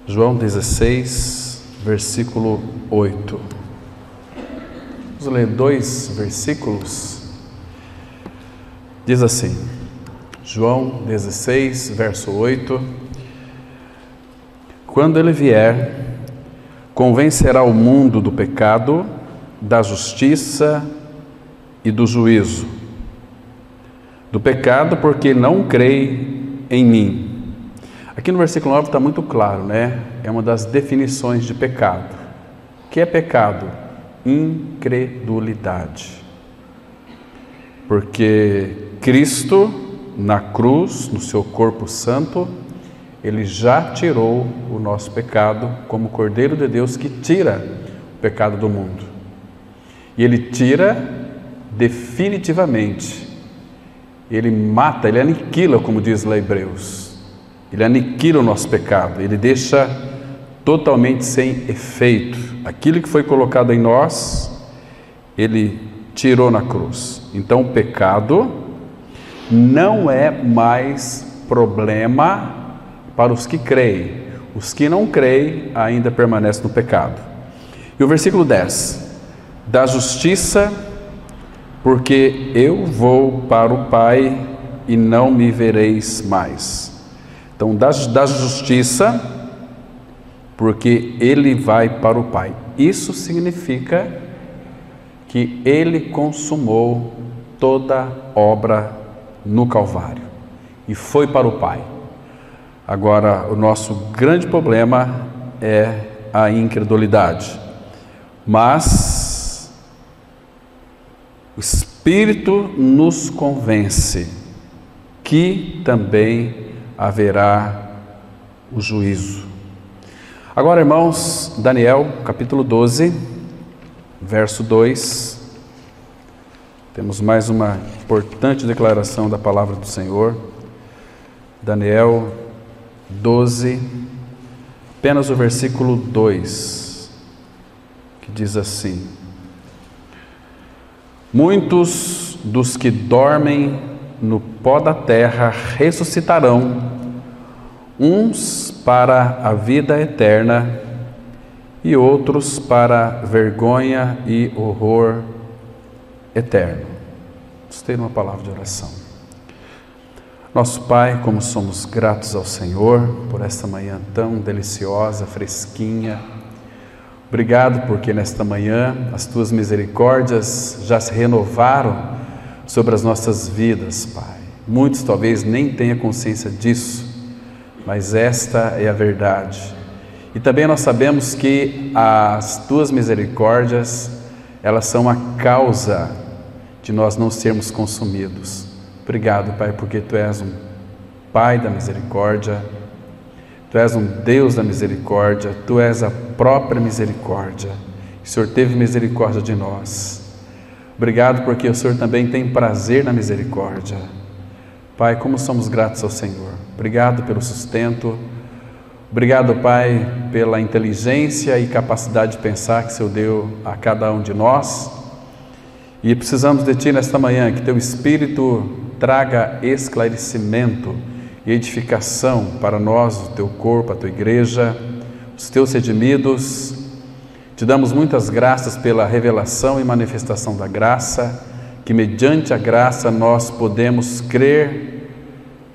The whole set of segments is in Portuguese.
João 16, versículo 8. Vamos ler 2 versículos. Diz assim, João 16, verso 8: Quando ele vier, convencerá o mundo do pecado, da justiça e do juízo. Do pecado, porque não crê em mim. Aqui no versículo 9 está muito claro, né? É uma das definições de pecado. O que é pecado? Incredulidade. Porque Cristo, na cruz, no seu corpo santo, Ele já tirou o nosso pecado como Cordeiro de Deus que tira o pecado do mundo. E Ele tira definitivamente. Ele mata, Ele aniquila, como diz lá Hebreus. Ele aniquila o nosso pecado, Ele deixa totalmente sem efeito. Aquilo que foi colocado em nós, Ele tirou na cruz. Então o pecado não é mais problema para os que creem. Os que não creem ainda permanecem no pecado. E o versículo 10: da justiça, porque eu vou para o Pai e não me vereis mais. Então, da justiça, porque Ele vai para o Pai. Isso significa que Ele consumou toda obra no Calvário e foi para o Pai. Agora, o nosso grande problema é a incredulidade. Mas o Espírito nos convence que também haverá o juízo. Agora, irmãos, Daniel, capítulo 12, verso 2. Temos mais uma importante declaração da palavra do Senhor. Daniel 12, apenas o versículo 2, que diz assim: muitos dos que dormem no pó da terra ressuscitarão, uns para a vida eterna e outros para vergonha e horror eterno. Vamos ter uma palavra de oração. Nosso Pai, como somos gratos ao Senhor por esta manhã tão deliciosa, fresquinha. Obrigado porque nesta manhã as Tuas misericórdias já se renovaram sobre as nossas vidas, Pai. Muitos talvez nem tenham consciência disso, mas esta é a verdade. E também nós sabemos que as Tuas misericórdias, elas são a causa de nós não sermos consumidos. Obrigado, Pai, porque Tu és um Pai da misericórdia, Tu és um Deus da misericórdia, Tu és a própria misericórdia. O Senhor teve misericórdia de nós. Obrigado porque o Senhor também tem prazer na misericórdia. Pai, como somos gratos ao Senhor. Obrigado pelo sustento. Obrigado, Pai, pela inteligência e capacidade de pensar que o Senhor deu a cada um de nós. E precisamos de Ti nesta manhã, que Teu Espírito traga esclarecimento e edificação para nós, o Teu corpo, a Tua igreja, os Teus redimidos. Te damos muitas graças pela revelação e manifestação da graça, que mediante a graça nós podemos crer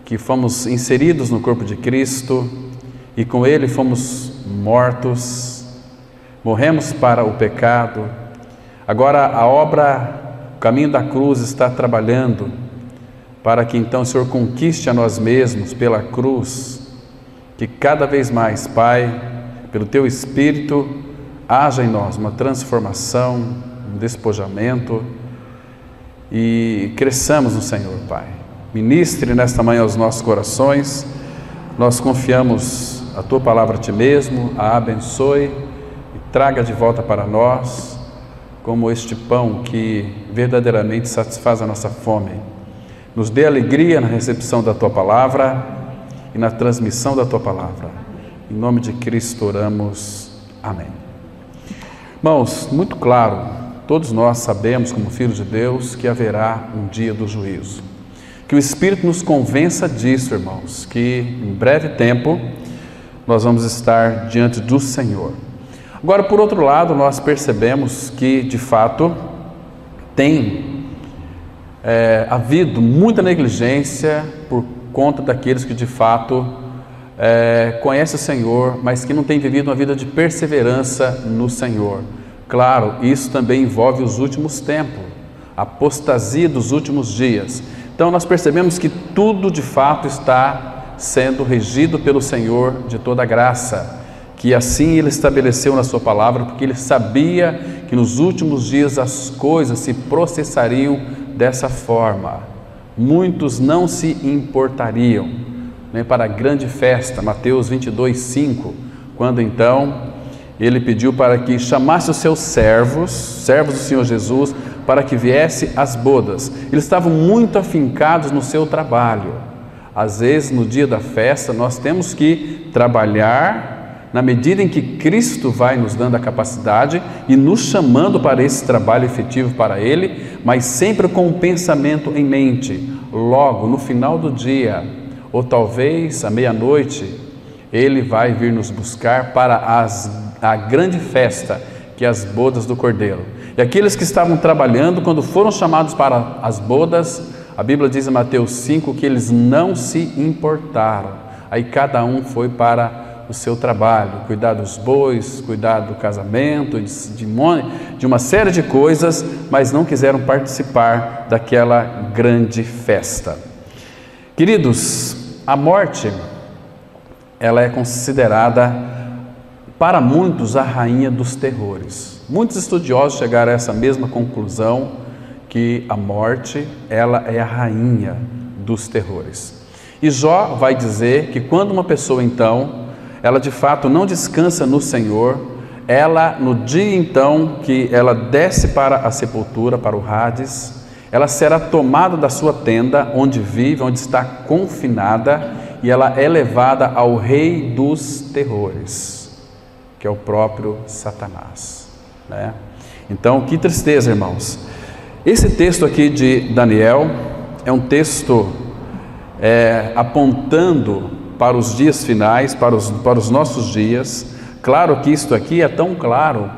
que fomos inseridos no corpo de Cristo e com Ele fomos mortos, morremos para o pecado. Agora a obra, o caminho da cruz está trabalhando para que então o Senhor conquiste a nós mesmos pela cruz, que cada vez mais, Pai, pelo Teu Espírito, haja em nós uma transformação, um despojamento e cresçamos no Senhor, Pai. Ministre nesta manhã aos nossos corações, nós confiamos a Tua palavra a Ti mesmo, a abençoe e traga de volta para nós como este pão que verdadeiramente satisfaz a nossa fome. Nos dê alegria na recepção da Tua palavra e na transmissão da Tua palavra. Em nome de Cristo oramos. Amém. Irmãos, muito claro, todos nós sabemos, como filhos de Deus, que haverá um dia do juízo. Que o Espírito nos convença disso, irmãos, que em breve tempo nós vamos estar diante do Senhor. Agora, por outro lado, nós percebemos que, de fato, tem havido muita negligência por conta daqueles que, de fato, conhecem o Senhor, mas que não têm vivido uma vida de perseverança no Senhor. Claro, isso também envolve os últimos tempos, a apostasia dos últimos dias. Então, nós percebemos que tudo, de fato, está sendo regido pelo Senhor de toda graça, que assim Ele estabeleceu na sua palavra, porque Ele sabia que nos últimos dias as coisas se processariam dessa forma. Muitos não se importariam, né, para a grande festa, Mateus 22:5, quando então Ele pediu para que chamasse os seus servos do Senhor Jesus, para que viesse às bodas. Eles estavam muito afincados no seu trabalho. Às vezes, no dia da festa, nós temos que trabalhar na medida em que Cristo vai nos dando a capacidade e nos chamando para esse trabalho efetivo para Ele, mas sempre com um pensamento em mente. Logo, no final do dia, ou talvez à meia-noite, Ele vai vir nos buscar para a grande festa, que é as bodas do Cordeiro. E aqueles que estavam trabalhando, quando foram chamados para as bodas, a Bíblia diz em Mateus 5 que eles não se importaram. Aí cada um foi para o seu trabalho, cuidar dos bois, cuidar do casamento, de uma série de coisas, mas não quiseram participar daquela grande festa. Queridos, a morte, ela é considerada para muitos a rainha dos terrores. Muitos estudiosos chegaram a essa mesma conclusão, que a morte, ela é a rainha dos terrores. E Jó vai dizer que quando uma pessoa então, ela de fato não descansa no Senhor, ela no dia então que ela desce para a sepultura, para o Hades, ela será tomada da sua tenda, onde vive, onde está confinada, e ela é levada ao rei dos terrores, que é o próprio Satanás, né? Então, que tristeza, irmãos. Esse texto aqui de Daniel é um texto apontando para os dias finais, para os nossos dias. Claro que isto aqui é tão claro,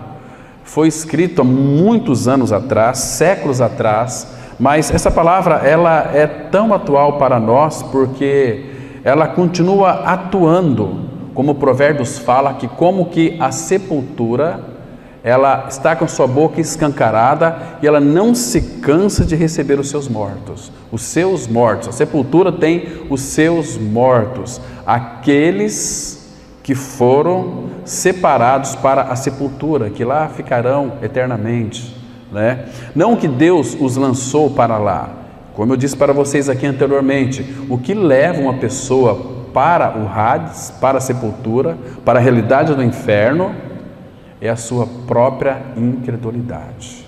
foi escrito há muitos anos atrás, séculos atrás, mas essa palavra ela é tão atual para nós porque ela continua atuando, como Provérbios fala, que como que a sepultura ela está com sua boca escancarada e ela não se cansa de receber os seus mortos. Os seus mortos, a sepultura tem os seus mortos, aqueles que foram separados para a sepultura, que lá ficarão eternamente, né? Não que Deus os lançou para lá, como eu disse para vocês aqui anteriormente, o que leva uma pessoa para o Hades, para a sepultura, para a realidade do inferno, é a sua própria incredulidade.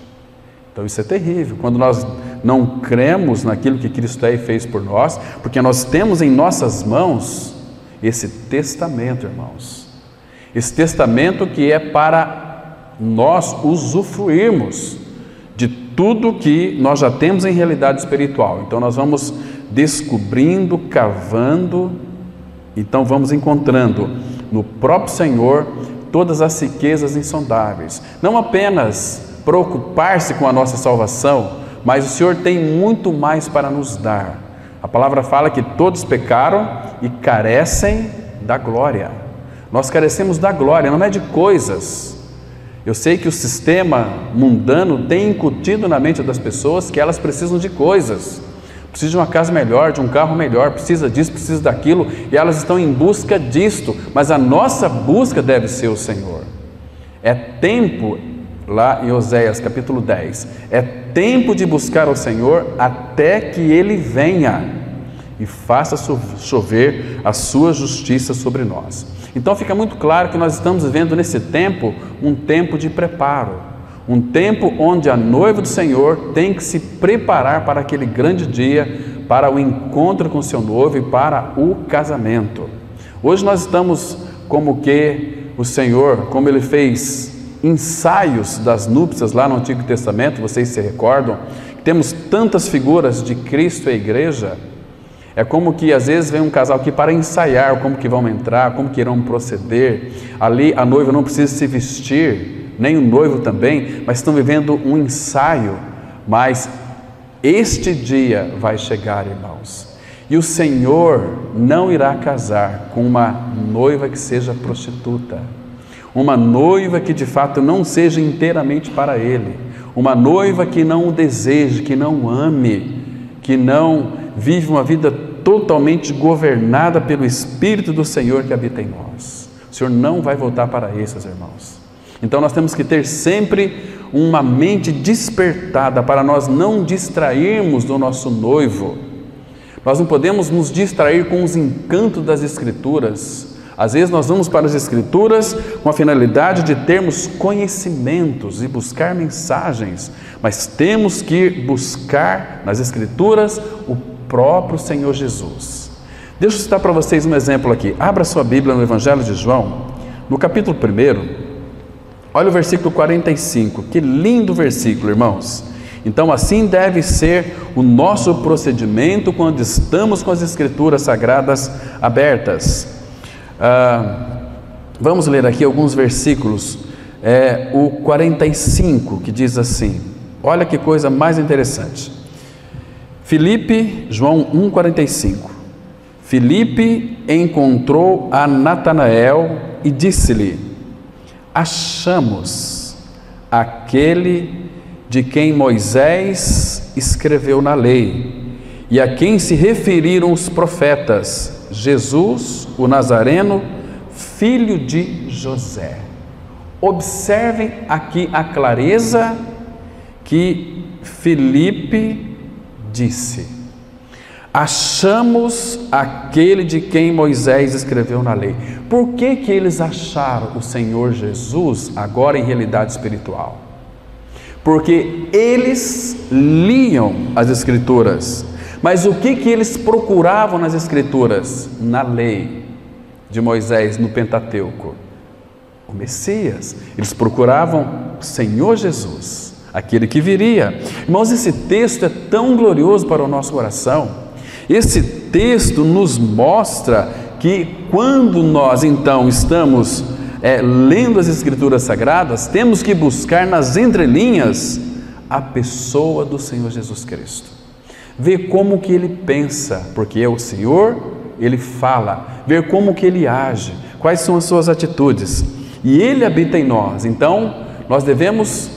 Então isso é terrível, quando nós não cremos naquilo que Cristo é e fez por nós, porque nós temos em nossas mãos esse testamento, irmãos. Esse testamento que é para nós usufruirmos de tudo que nós já temos em realidade espiritual. Então nós vamos descobrindo, cavando, então vamos encontrando no próprio Senhor todas as riquezas insondáveis. Não apenas preocupar-se com a nossa salvação, mas o Senhor tem muito mais para nos dar. A palavra fala que todos pecaram e carecem da glória. Nós carecemos da glória, não é de coisas. Eu sei que o sistema mundano tem incutido na mente das pessoas que elas precisam de coisas. Precisa de uma casa melhor, de um carro melhor, precisa disso, precisa daquilo, e elas estão em busca disto, mas a nossa busca deve ser o Senhor. É tempo, lá em Oséias capítulo 10, é tempo de buscar o Senhor até que Ele venha e faça chover a sua justiça sobre nós. Então fica muito claro que nós estamos vivendo nesse tempo um tempo de preparo, um tempo onde a noiva do Senhor tem que se preparar para aquele grande dia, para o encontro com o seu noivo e para o casamento. Hoje nós estamos como que o Senhor, como Ele fez ensaios das núpcias lá no Antigo Testamento, vocês se recordam, temos tantas figuras de Cristo e a igreja. É como que às vezes vem um casal aqui para ensaiar como que vão entrar, como que irão proceder. Ali a noiva não precisa se vestir, nem o noivo também, mas estão vivendo um ensaio. Mas este dia vai chegar, irmãos, e o Senhor não irá casar com uma noiva que seja prostituta, uma noiva que de fato não seja inteiramente para Ele, uma noiva que não o deseje, que não o ame, que não vive uma vida totalmente governada pelo Espírito do Senhor que habita em nós. O Senhor não vai voltar para esses, irmãos. Então nós temos que ter sempre uma mente despertada para nós não distrairmos do nosso noivo. Nós não podemos nos distrair com os encantos das Escrituras. Às vezes nós vamos para as Escrituras com a finalidade de termos conhecimentos e buscar mensagens, mas temos que buscar nas Escrituras o próprio Senhor Jesus. Deixa eu citar para vocês um exemplo aqui. Abra sua Bíblia no Evangelho de João, no capítulo 1, olha o versículo 45, que lindo versículo, irmãos. Então assim deve ser o nosso procedimento quando estamos com as Escrituras Sagradas abertas. Vamos ler aqui alguns versículos. O 45, que diz assim, olha que coisa mais interessante. João 1,45. Filipe encontrou a Natanael e disse-lhe: achamos aquele de quem Moisés escreveu na lei e a quem se referiram os profetas, Jesus, o Nazareno, filho de José. Observem aqui a clareza que Filipe disse: achamos aquele de quem Moisés escreveu na lei. Por que que eles acharam o Senhor Jesus agora em realidade espiritual? Porque eles liam as Escrituras. Mas o que que eles procuravam nas Escrituras? Na lei de Moisés, no Pentateuco? O Messias. Eles procuravam o Senhor Jesus, aquele que viria. Irmãos, esse texto é tão glorioso para o nosso coração. Esse texto nos mostra que quando nós então estamos lendo as Escrituras Sagradas, temos que buscar nas entrelinhas a pessoa do Senhor Jesus Cristo. Ver como que Ele pensa, porque é o Senhor, Ele fala. Ver como que Ele age, quais são as suas atitudes. E Ele habita em nós. Então, nós devemos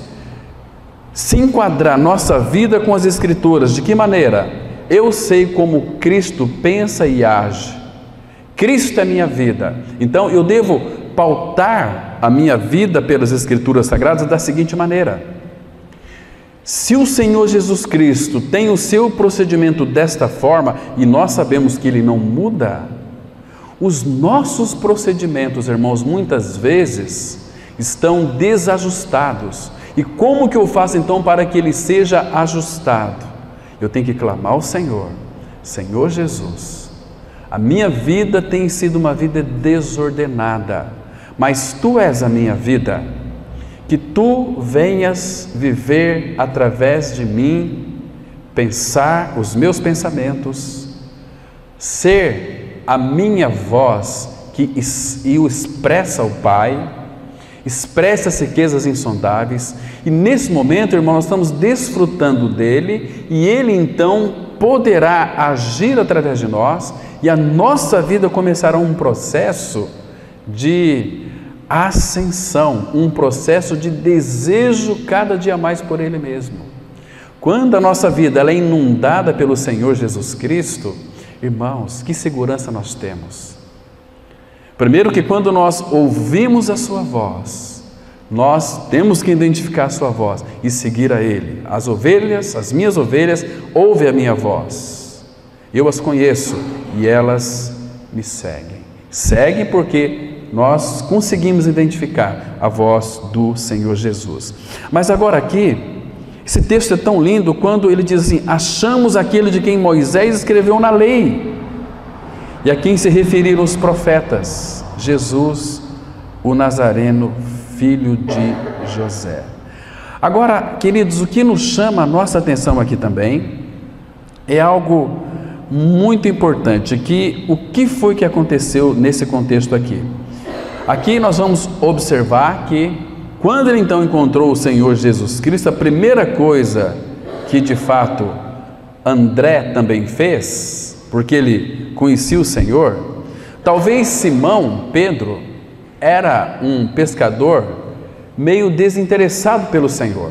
se enquadrar nossa vida com as Escrituras. De que maneira? Eu sei como Cristo pensa e age. Cristo é minha vida. Então eu devo pautar a minha vida pelas Escrituras Sagradas da seguinte maneira: se o Senhor Jesus Cristo tem o seu procedimento desta forma, e nós sabemos que Ele não muda, os nossos procedimentos, irmãos, muitas vezes estão desajustados. E como que eu faço então para que ele seja ajustado? Eu tenho que clamar ao Senhor: Senhor Jesus, a minha vida tem sido uma vida desordenada, mas Tu és a minha vida, que Tu venhas viver através de mim, pensar os meus pensamentos, ser a minha voz que o expressa ao Pai, expressa as riquezas insondáveis. E nesse momento, irmão, nós estamos desfrutando dele, e ele então poderá agir através de nós, e a nossa vida começará um processo de ascensão, um processo de desejo cada dia mais por Ele mesmo. Quando a nossa vida ela é inundada pelo Senhor Jesus Cristo, irmãos, que segurança nós temos? Primeiro que quando nós ouvimos a Sua voz, nós temos que identificar a Sua voz e seguir a Ele. As ovelhas, as minhas ovelhas, ouvem a minha voz. Eu as conheço e elas me seguem. Seguem porque nós conseguimos identificar a voz do Senhor Jesus. Mas agora aqui, esse texto é tão lindo quando ele diz assim: achamos aquele de quem Moisés escreveu na lei e a quem se referiram os profetas, Jesus, o Nazareno, filho de José. Agora, queridos, o que nos chama a nossa atenção aqui também é algo muito importante, que o que foi que aconteceu nesse contexto aqui? Aqui nós vamos observar que quando ele então encontrou o Senhor Jesus Cristo, a primeira coisa que de fato André também fez, porque ele conhecia o Senhor, talvez Simão, Pedro, era um pescador meio desinteressado pelo Senhor,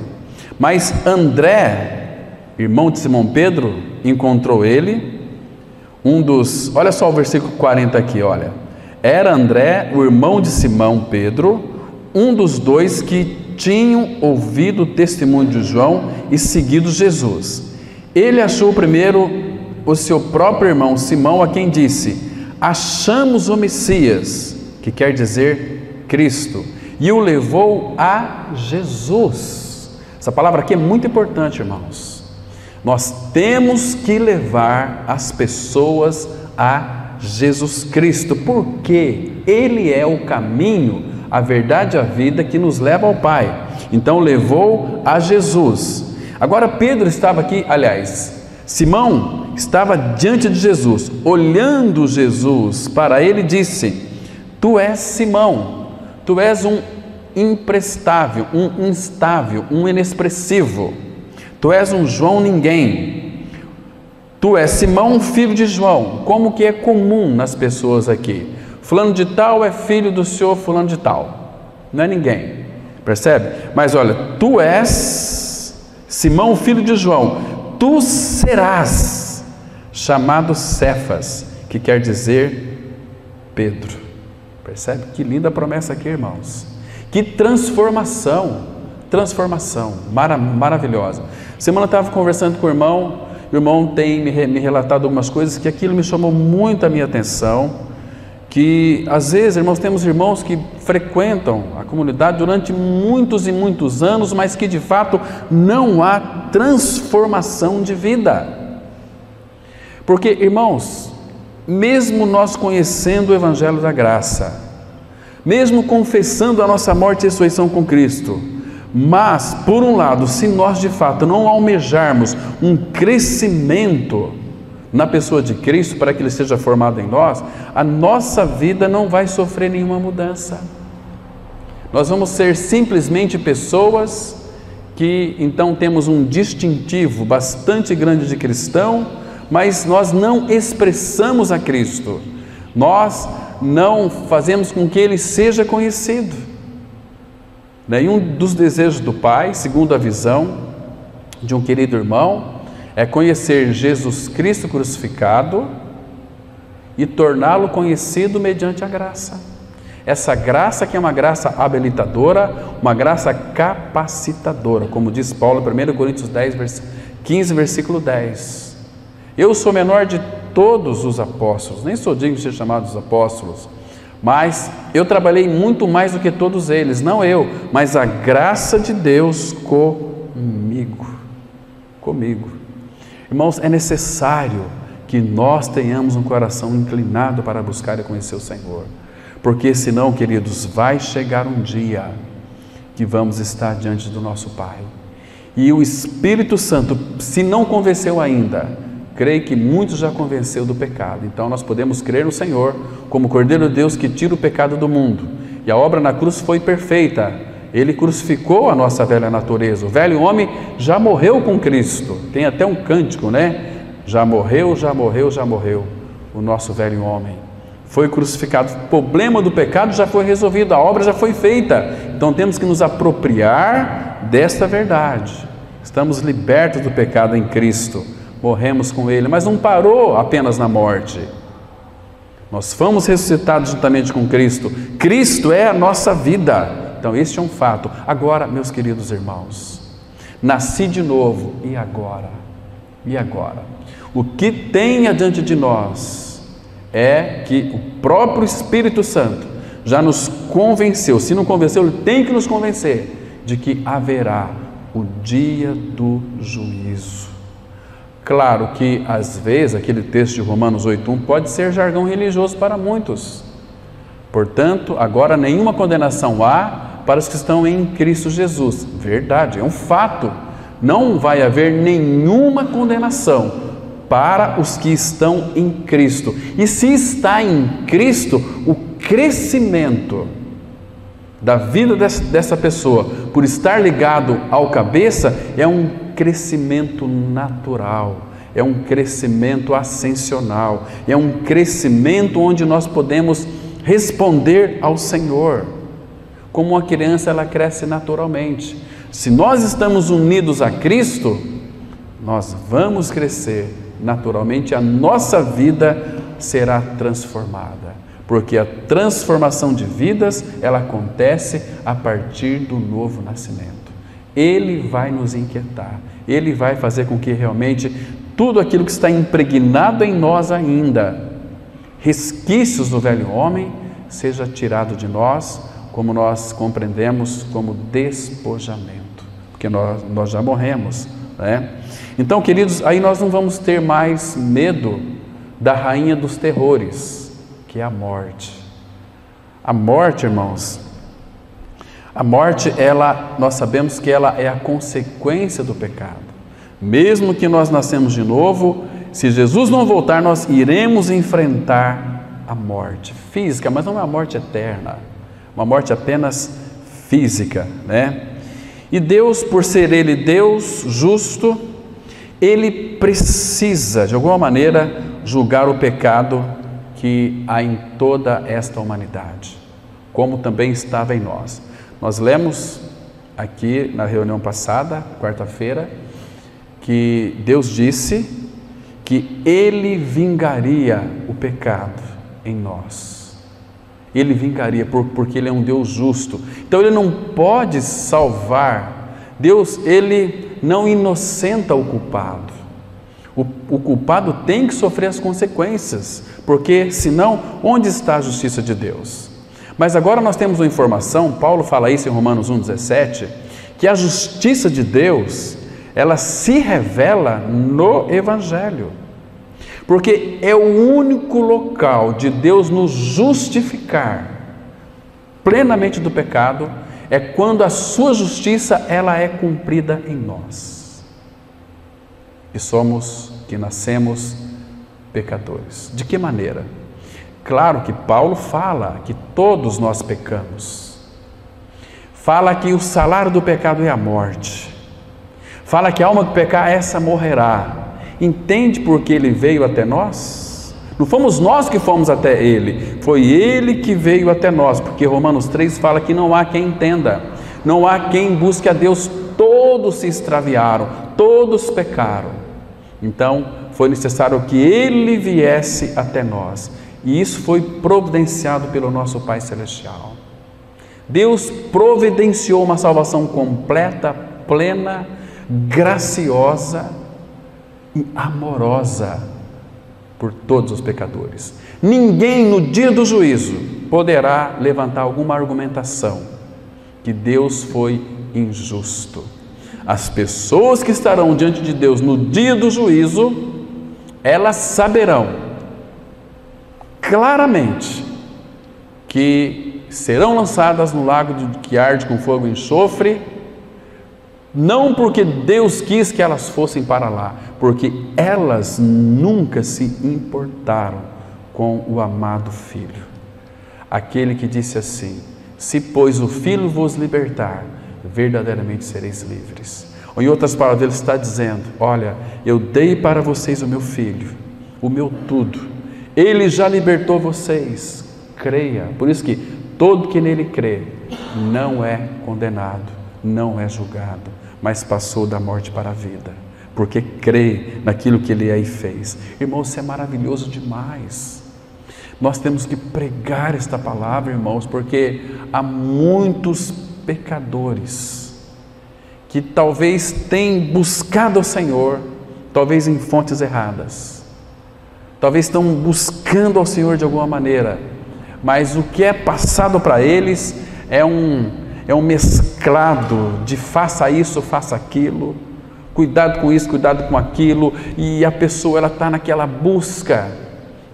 mas André, irmão de Simão Pedro, encontrou ele, olha só o versículo 40 aqui, olha, era André, o irmão de Simão Pedro, um dos dois que tinham ouvido o testemunho de João e seguido Jesus. Ele achou primeiro o seu próprio irmão Simão, a quem disse: achamos o Messias, que quer dizer Cristo, e o levou a Jesus. Essa palavra aqui é muito importante, irmãos. Nós temos que levar as pessoas a Jesus Cristo, porque Ele é o caminho, a verdade e a vida que nos leva ao Pai. Então levou a Jesus. Agora Pedro estava aqui, aliás, Simão estava diante de Jesus, olhando Jesus para ele, disse: tu és Simão, tu és um imprestável, um instável, um inexpressivo, tu és um João ninguém, tu és Simão, filho de João, como que é comum nas pessoas aqui, fulano de tal é filho do senhor fulano de tal, não é ninguém, percebe? Mas olha, tu és Simão, filho de João, tu serás chamado Cefas, que quer dizer Pedro. Percebe? Que linda promessa aqui, irmãos. Que transformação maravilhosa. Semana eu estava conversando com o irmão tem me relatado algumas coisas que aquilo me chamou muito a minha atenção, que às vezes, irmãos, temos irmãos que frequentam a comunidade durante muitos e muitos anos, mas que de fato não há transformação de vida. Porque, irmãos, mesmo nós conhecendo o Evangelho da Graça, mesmo confessando a nossa morte e ressurreição com Cristo, mas, por um lado, se nós de fato não almejarmos um crescimento na pessoa de Cristo, para que Ele seja formado em nós, a nossa vida não vai sofrer nenhuma mudança. Nós vamos ser simplesmente pessoas que então temos um distintivo bastante grande de cristão, mas nós não expressamos a Cristo, nós não fazemos com que Ele seja conhecido. Nenhum dos desejos do Pai, segundo a visão de um querido irmão, é conhecer Jesus Cristo crucificado e torná-lo conhecido mediante a graça. Essa graça que é uma graça habilitadora, uma graça capacitadora, como diz Paulo em 1 Coríntios 15, versículo 10. Eu sou menor de todos os apóstolos, nem sou digno de ser chamado dos apóstolos, mas eu trabalhei muito mais do que todos eles, não eu, mas a graça de Deus comigo. Irmãos, é necessário que nós tenhamos um coração inclinado para buscar e conhecer o Senhor, porque senão, queridos, vai chegar um dia que vamos estar diante do nosso Pai, e o Espírito Santo, se não convenceu ainda, creio que muitos já convenceu do pecado. Então nós podemos crer no Senhor como Cordeiro de Deus que tira o pecado do mundo, e a obra na cruz foi perfeita. Ele crucificou a nossa velha natureza. O velho homem já morreu com Cristo. Tem até um cântico, né? Já morreu o nosso velho homem. Foi crucificado. O problema do pecado já foi resolvido, a obra já foi feita. Então temos que nos apropriar desta verdade. Estamos libertos do pecado em Cristo. Morremos com Ele, mas não parou apenas na morte. Nós fomos ressuscitados juntamente com Cristo. Cristo é a nossa vida. Então este é um fato. Agora, meus queridos irmãos, nasci de novo, e agora? E agora? O que tem adiante de nós é que o próprio Espírito Santo já nos convenceu, se não convenceu, ele tem que nos convencer de que haverá o dia do juízo. Claro que às vezes aquele texto de Romanos 8:1 pode ser jargão religioso para muitos. Portanto, agora nenhuma condenação há para os que estão em Cristo Jesus. Verdade, é um fato. Não vai haver nenhuma condenação para os que estão em Cristo. E se está em Cristo, o crescimento da vida dessa pessoa, por estar ligado ao cabeça, é um crescimento natural, é um crescimento ascensional, é um crescimento onde nós podemos responder ao Senhor. Como uma criança, ela cresce naturalmente. Se nós estamos unidos a Cristo, nós vamos crescer naturalmente, a nossa vida será transformada, porque a transformação de vidas, ela acontece a partir do novo nascimento. Ele vai nos inquietar, Ele vai fazer com que realmente tudo aquilo que está impregnado em nós ainda, resquícios do velho homem, seja tirado de nós, como nós compreendemos como despojamento, porque nós já morremos, né? Então, queridos, aí nós não vamos ter mais medo da rainha dos terrores, que é a morte. A morte, irmãos, a morte, nós sabemos que ela é a consequência do pecado. Mesmo que nós nascemos de novo, se Jesus não voltar, nós iremos enfrentar a morte física, mas não é a morte eterna, uma morte apenas física, né? E Deus, por ser Ele Deus justo, Ele precisa, de alguma maneira, julgar o pecado que há em toda esta humanidade, como também estava em nós. Nós lemos aqui na reunião passada, quarta-feira, que Deus disse que Ele vingaria o pecado em nós. Ele vingaria, porque Ele é um Deus justo. Então Ele não pode salvar. Deus, Ele não inocenta o culpado. O culpado tem que sofrer as consequências, porque senão, onde está a justiça de Deus? Mas agora nós temos uma informação, Paulo fala isso em Romanos 1,17, que a justiça de Deus, ela se revela no Evangelho, porque é o único local de Deus nos justificar plenamente do pecado, é quando a sua justiça ela é cumprida em nós. Que nascemos pecadores. De que maneira? Claro que Paulo fala que todos nós pecamos. Fala que o salário do pecado é a morte. Fala que a alma que pecar, essa morrerá. Entende por que Ele veio até nós? Não fomos nós que fomos até Ele, foi Ele que veio até nós, porque Romanos 3 fala que não há quem entenda, não há quem busque a Deus, todos se extraviaram, todos pecaram. Então, foi necessário que Ele viesse até nós, e isso foi providenciado pelo nosso Pai Celestial. Deus providenciou uma salvação completa, plena, graciosa e amorosa por todos os pecadores. Ninguém no dia do juízo poderá levantar alguma argumentação que Deus foi injusto. As pessoas que estarão diante de Deus no dia do juízo, elas saberão claramente que serão lançadas no lago que arde com fogo e enxofre, não porque Deus quis que elas fossem para lá, porque elas nunca se importaram com o amado Filho. Aquele que disse assim: se pois o Filho vos libertar, verdadeiramente sereis livres. Ou em outras palavras, Ele está dizendo: olha, eu dei para vocês o meu Filho, o meu tudo. Ele já libertou vocês. Creia. Por isso que todo que nele crê não é condenado, não é julgado, mas passou da morte para a vida, porque crê naquilo que Ele aí fez. Irmãos, isso é maravilhoso demais. Nós temos que pregar esta palavra, irmãos, porque há muitos pecadores que talvez tenham buscado o Senhor, talvez em fontes erradas, talvez estão buscando ao Senhor de alguma maneira, mas o que é passado para eles é um mesclado de faça isso, faça aquilo, cuidado com isso, cuidado com aquilo, e a pessoa ela está naquela busca.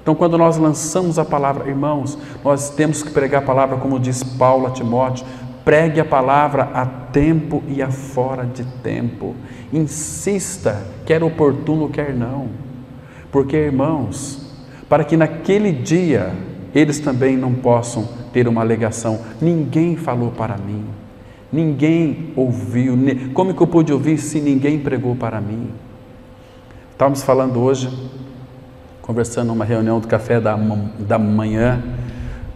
Então, quando nós lançamos a palavra, irmãos, nós temos que pregar a palavra, como diz Paulo a Timóteo: pregue a palavra a tempo e a fora de tempo. Insista, quer oportuno, quer não. Porque, irmãos, para que naquele dia eles também não possam ter uma alegação: ninguém falou para mim, ninguém ouviu, como que eu pude ouvir se ninguém pregou para mim? Estávamos falando hoje, conversando numa reunião do café da manhã,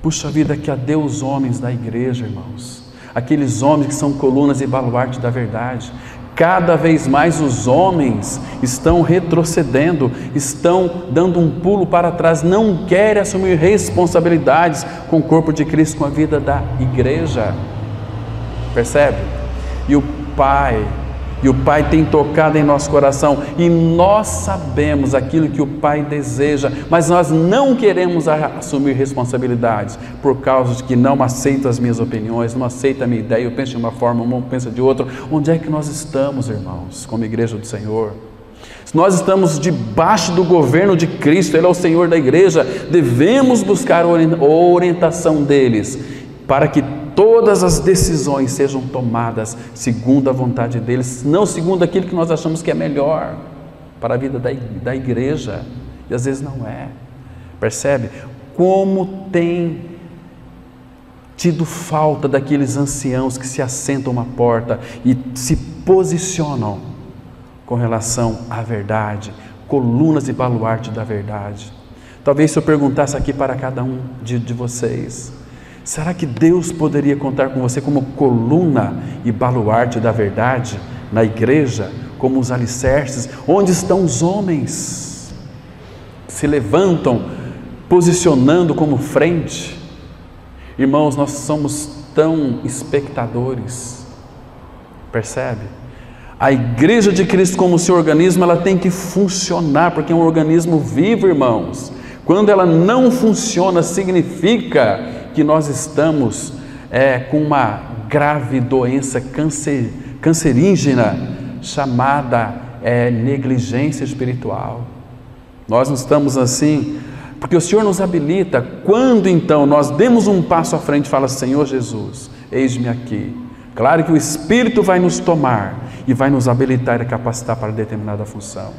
puxa vida, que adeus os homens da igreja, irmãos, aqueles homens que são colunas e baluarte da verdade. Cada vez mais os homens estão retrocedendo, estão dando um pulo para trás, não querem assumir responsabilidades com o corpo de Cristo, com a vida da igreja. Percebe? E o Pai tem tocado em nosso coração, e nós sabemos aquilo que o Pai deseja, mas nós não queremos assumir responsabilidades, por causa de que não aceito as minhas opiniões, não aceito a minha ideia, eu penso de uma forma, um pensa de outra. Onde é que nós estamos, irmãos, como igreja do Senhor? Se nós estamos debaixo do governo de Cristo, Ele é o Senhor da igreja, devemos buscar a orientação deles, para que todas as decisões sejam tomadas segundo a vontade deles, não segundo aquilo que nós achamos que é melhor para a vida da igreja, e às vezes não é. Percebe? Como tem tido falta daqueles anciãos que se assentam à porta e se posicionam com relação à verdade, colunas e baluarte da verdade. Talvez se eu perguntasse aqui para cada um de vocês: será que Deus poderia contar com você como coluna e baluarte da verdade na igreja, como os alicerces? Onde estão os homens que se levantam, posicionando como frente? Irmãos, nós somos tão espectadores, percebe? A igreja de Cristo, como seu organismo, ela tem que funcionar, porque é um organismo vivo, irmãos. Quando ela não funciona, significa que nós estamos com uma grave doença cancerígena chamada negligência espiritual. Nós não estamos assim, porque o Senhor nos habilita. Quando então nós demos um passo à frente e fala: Senhor Jesus, eis-me aqui. Claro que o Espírito vai nos tomar e vai nos habilitar e capacitar para determinada função.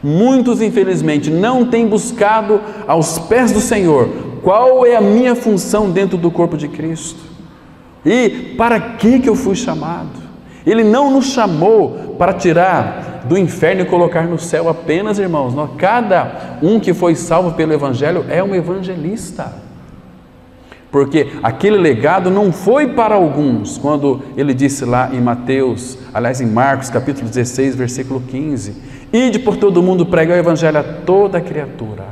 Muitos, infelizmente, não têm buscado aos pés do Senhor qual é a minha função dentro do corpo de Cristo e para que eu fui chamado. Ele não nos chamou para tirar do inferno e colocar no céu apenas, irmãos. Cada um que foi salvo pelo Evangelho é um evangelista, porque aquele legado não foi para alguns, quando ele disse lá em Mateus, aliás em Marcos capítulo 16 versículo 15: ide por todo mundo, pregai o Evangelho a toda criatura,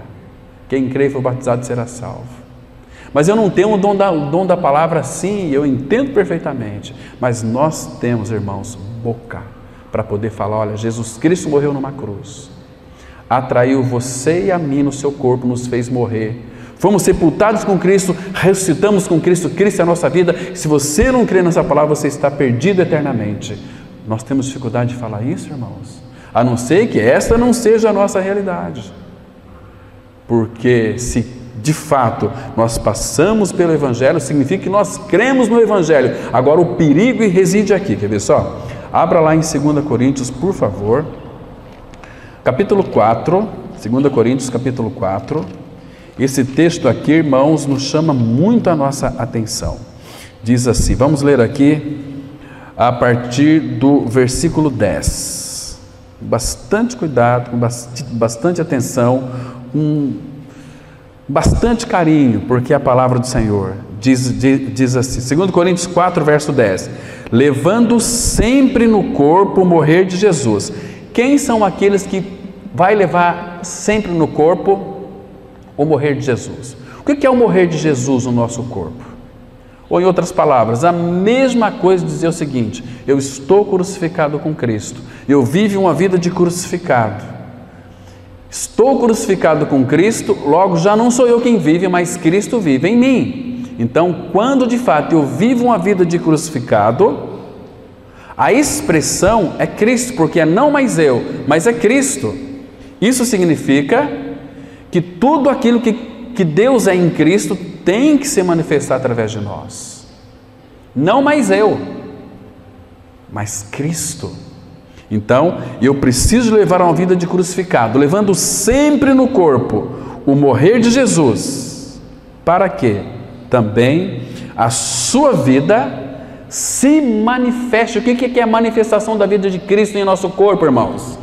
quem crê e for batizado será salvo. Mas eu não tenho o dom da palavra, sim, eu entendo perfeitamente, mas nós temos, irmãos, boca para poder falar: olha, Jesus Cristo morreu numa cruz, atraiu você e a mim no seu corpo, nos fez morrer, fomos sepultados com Cristo, ressuscitamos com Cristo, Cristo é a nossa vida. Se você não crê nessa palavra, você está perdido eternamente. Nós temos dificuldade de falar isso, irmãos, a não ser que esta não seja a nossa realidade, porque se de fato nós passamos pelo Evangelho, significa que nós cremos no Evangelho. Agora o perigo reside aqui, quer ver só? Abra lá em 2 Coríntios, por favor, capítulo 4, 2 Coríntios capítulo 4. Esse texto aqui, irmãos, nos chama muito a nossa atenção. Diz assim, vamos ler aqui a partir do versículo 10. Bastante cuidado, com bastante atenção, bastante carinho, porque é a palavra do Senhor diz assim, 2 Coríntios 4, verso 10: levando sempre no corpo o morrer de Jesus. Quem são aqueles que vai levar sempre no corpo o morrer de Jesus? O que é o morrer de Jesus no nosso corpo? Ou em outras palavras, a mesma coisa dizer o seguinte: eu estou crucificado com Cristo, eu vivo uma vida de crucificado. Estou crucificado com Cristo, logo já não sou eu quem vive, mas Cristo vive em mim. Então, quando de fato eu vivo uma vida de crucificado, a expressão é Cristo, porque é não mais eu, mas é Cristo. Isso significa que tudo aquilo que Deus é em Cristo tem que se manifestar através de nós. Não mais eu, mas Cristo. Então, eu preciso levar uma vida de crucificado, levando sempre no corpo o morrer de Jesus, para que também a sua vida se manifeste. O que é a manifestação da vida de Cristo em nosso corpo, irmãos?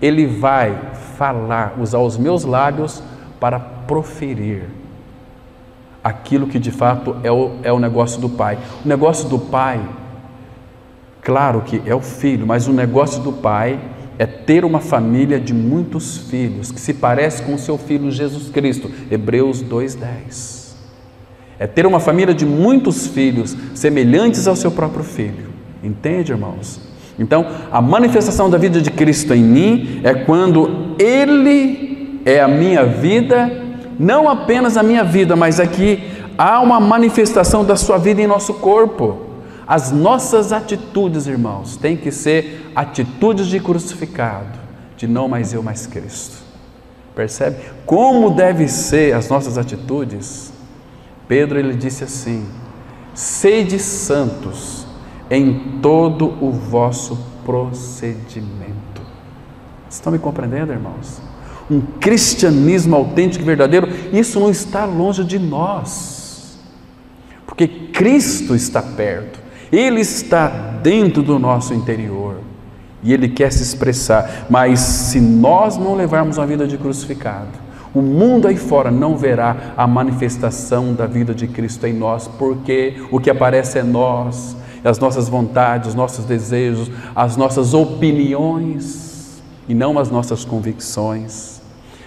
Ele vai falar, usar os meus lábios para proferir aquilo que de fato é o negócio do Pai. O negócio do Pai, claro que é o Filho, mas o negócio do Pai é ter uma família de muitos filhos, que se parece com o seu Filho Jesus Cristo, Hebreus 2:10. É ter uma família de muitos filhos, semelhantes ao seu próprio Filho. Entende, irmãos? Então, a manifestação da vida de Cristo em mim é quando Ele é a minha vida, não apenas a minha vida, mas aqui há uma manifestação da sua vida em nosso corpo. As nossas atitudes, irmãos, têm que ser atitudes de crucificado, de não mais eu, mas Cristo. Percebe? Como devem ser as nossas atitudes? Pedro, ele disse assim: sede santos em todo o vosso procedimento. Estão me compreendendo, irmãos? Um cristianismo autêntico e verdadeiro, isso não está longe de nós, porque Cristo está perto, Ele está dentro do nosso interior e Ele quer se expressar. Mas se nós não levarmos uma vida de crucificado, o mundo aí fora não verá a manifestação da vida de Cristo em nós, porque o que aparece é nós, as nossas vontades, os nossos desejos, as nossas opiniões e não as nossas convicções.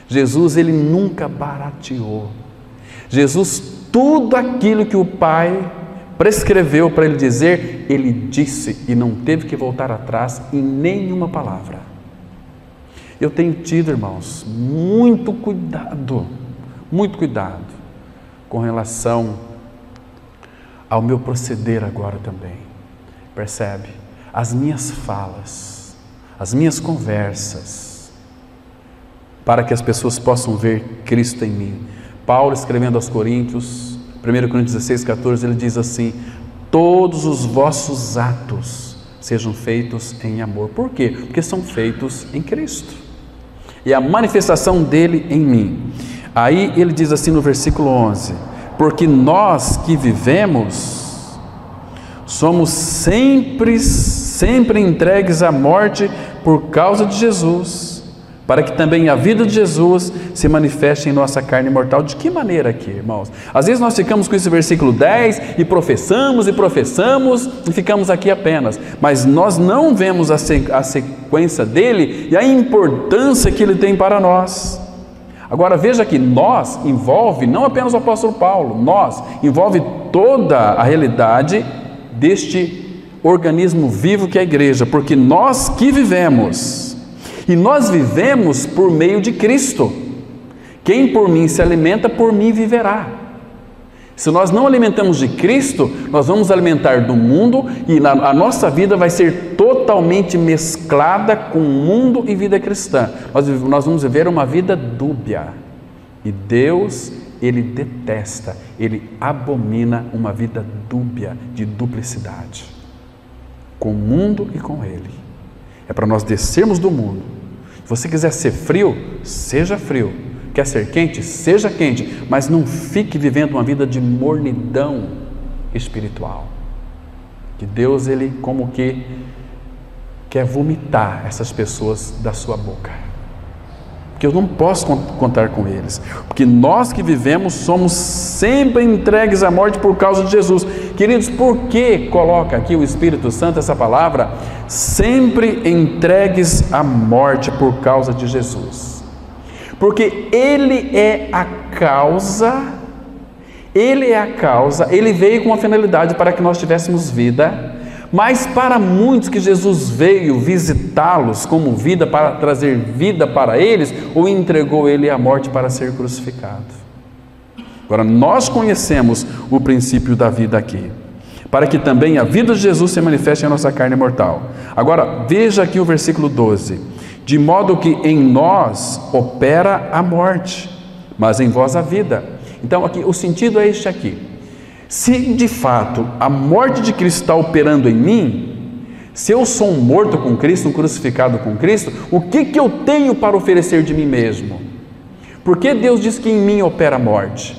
Jesus, Ele nunca barateou. Jesus, tudo aquilo que o Pai prescreveu para Ele dizer, Ele disse e não teve que voltar atrás em nenhuma palavra. Eu tenho tido, irmãos, muito cuidado com relação ao meu proceder agora também. Percebe? As minhas falas, as minhas conversas, para que as pessoas possam ver Cristo em mim. Paulo, escrevendo aos Coríntios, 1 Coríntios 16:14, ele diz assim: todos os vossos atos sejam feitos em amor. Por quê? Porque são feitos em Cristo. E a manifestação dele em mim. Aí ele diz assim no versículo 11: porque nós que vivemos somos sempre entregues à morte por causa de Jesus, para que também a vida de Jesus se manifeste em nossa carne mortal. De que maneira aqui, irmãos? Às vezes nós ficamos com esse versículo 10 e professamos e ficamos aqui apenas, mas nós não vemos a sequência dele e a importância que ele tem para nós. Agora veja que nós envolve não apenas o apóstolo Paulo, nós envolve toda a realidade deste organismo vivo que é a igreja, porque nós que vivemos, e nós vivemos por meio de Cristo. Quem por mim se alimenta, por mim viverá. Se nós não alimentamos de Cristo, nós vamos alimentar do mundo e a nossa vida vai ser totalmente mesclada com o mundo e vida cristã. Nós vamos viver uma vida dúbia. E Deus, Ele detesta, Ele abomina uma vida dúbia, de duplicidade, com o mundo e com Ele. É para nós descermos do mundo. Se você quiser ser frio, seja frio. Quer ser quente? Seja quente. Mas não fique vivendo uma vida de mornidão espiritual. Que Deus, Ele como que quer vomitar essas pessoas da sua boca. Porque eu não posso contar com eles. Porque nós que vivemos somos sempre entregues à morte por causa de Jesus. Queridos, por que coloca aqui o Espírito Santo essa palavra? Sempre entregues à morte por causa de Jesus. Porque Ele é a causa, Ele veio com uma finalidade para que nós tivéssemos vida, mas para muitos que Jesus veio visitá-los como vida, para trazer vida para eles, ou entregou Ele à morte para ser crucificado. Agora, nós conhecemos o princípio da vida aqui, para que também a vida de Jesus se manifeste em nossa carne mortal. Agora, veja aqui o versículo 12. De modo que em nós opera a morte, mas em vós a vida. Então, aqui, o sentido é este aqui. Se de fato a morte de Cristo está operando em mim, Se eu sou um morto com Cristo, um crucificado com Cristo, o que eu tenho para oferecer de mim mesmo? Por que Deus diz que em mim opera a morte?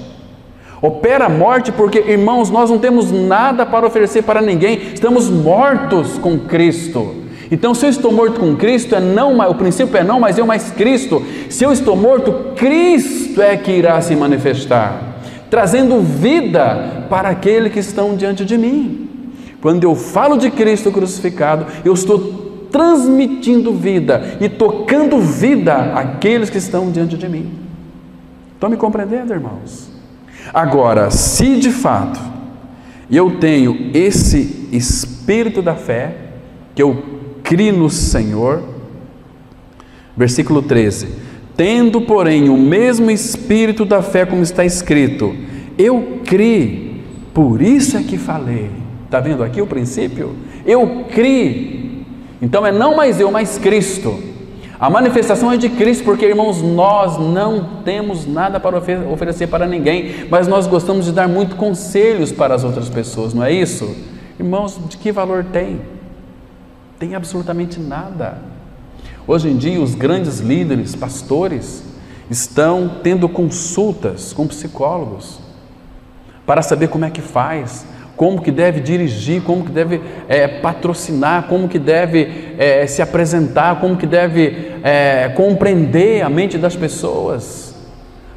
Opera a morte porque, irmãos, nós não temos nada para oferecer para ninguém, estamos mortos com Cristo. Então, se eu estou morto com Cristo, o princípio é não, mas eu mais Cristo. Se eu estou morto, Cristo é que irá se manifestar, trazendo vida para aqueles que estão diante de mim. Quando eu falo de Cristo crucificado, eu estou transmitindo vida e tocando vida àqueles que estão diante de mim. Estão me compreendendo, irmãos? Agora, se de fato eu tenho esse espírito da fé, que eu crio no Senhor, versículo 13: tendo, porém, o mesmo espírito da fé, como está escrito, eu criei, por isso é que falei. Está vendo aqui o princípio? Eu criei. Então é não mais eu, mas Cristo. A manifestação é de Cristo, porque, irmãos, nós não temos nada para oferecer para ninguém, mas nós gostamos de dar muito conselhos para as outras pessoas, não é isso? Irmãos, de que valor tem? Tem absolutamente nada. Hoje em dia, os grandes líderes, pastores, estão tendo consultas com psicólogos para saber como é que faz, como que deve dirigir, como que deve patrocinar, como que deve se apresentar, como que deve compreender a mente das pessoas,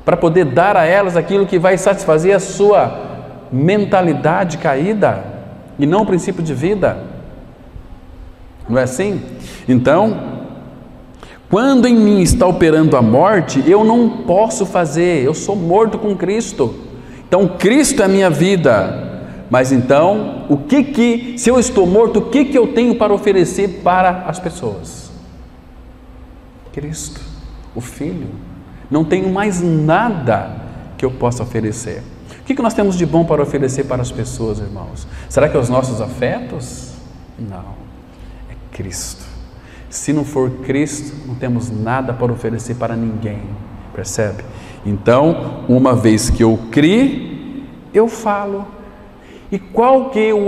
para poder dar a elas aquilo que vai satisfazer a sua mentalidade caída, e não o princípio de vida. Não é assim? Então, quando em mim está operando a morte, eu não posso fazer, eu sou morto com Cristo. Então, Cristo é a minha vida. Mas então, se eu estou morto, o que eu tenho para oferecer para as pessoas? Cristo, o Filho. Não tenho mais nada que eu possa oferecer. O que nós temos de bom para oferecer para as pessoas, irmãos? Será que é os nossos afetos? Não, é Cristo. Se não for Cristo, não temos nada para oferecer para ninguém, percebe? Então, uma vez que eu criei, eu falo. E qual que é o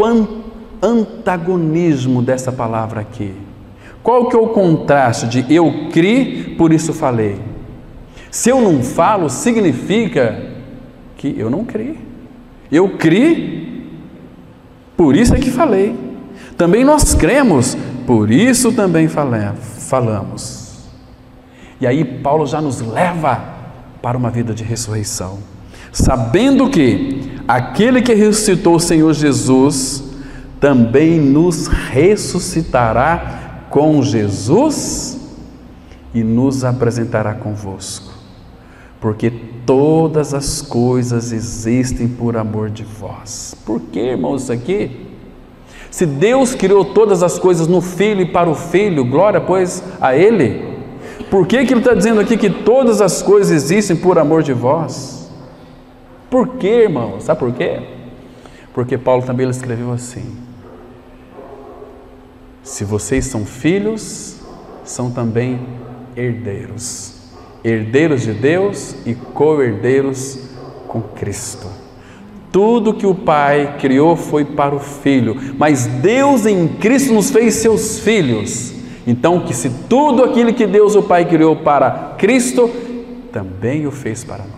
antagonismo dessa palavra aqui? Qual que é o contraste de eu criei, por isso falei? Se eu não falo, significa que eu não criei. Eu criei, por isso é que falei. Também nós cremos, por isso também falamos. E aí Paulo já nos leva para uma vida de ressurreição, sabendo que aquele que ressuscitou o Senhor Jesus também nos ressuscitará com Jesus e nos apresentará convosco, porque todas as coisas existem por amor de vós. Por que, irmãos, isso aqui? Se Deus criou todas as coisas no Filho e para o Filho, glória pois a Ele. Por que Ele está dizendo aqui que todas as coisas existem por amor de vós? Por quê, irmãos? Sabe por quê? Porque Paulo também escreveu assim: se vocês são filhos, são também herdeiros. Herdeiros de Deus e co-herdeiros com Cristo. Tudo que o Pai criou foi para o Filho, mas Deus em Cristo nos fez seus filhos. Então, que se tudo aquilo que Deus o Pai criou para Cristo, também o fez para nós.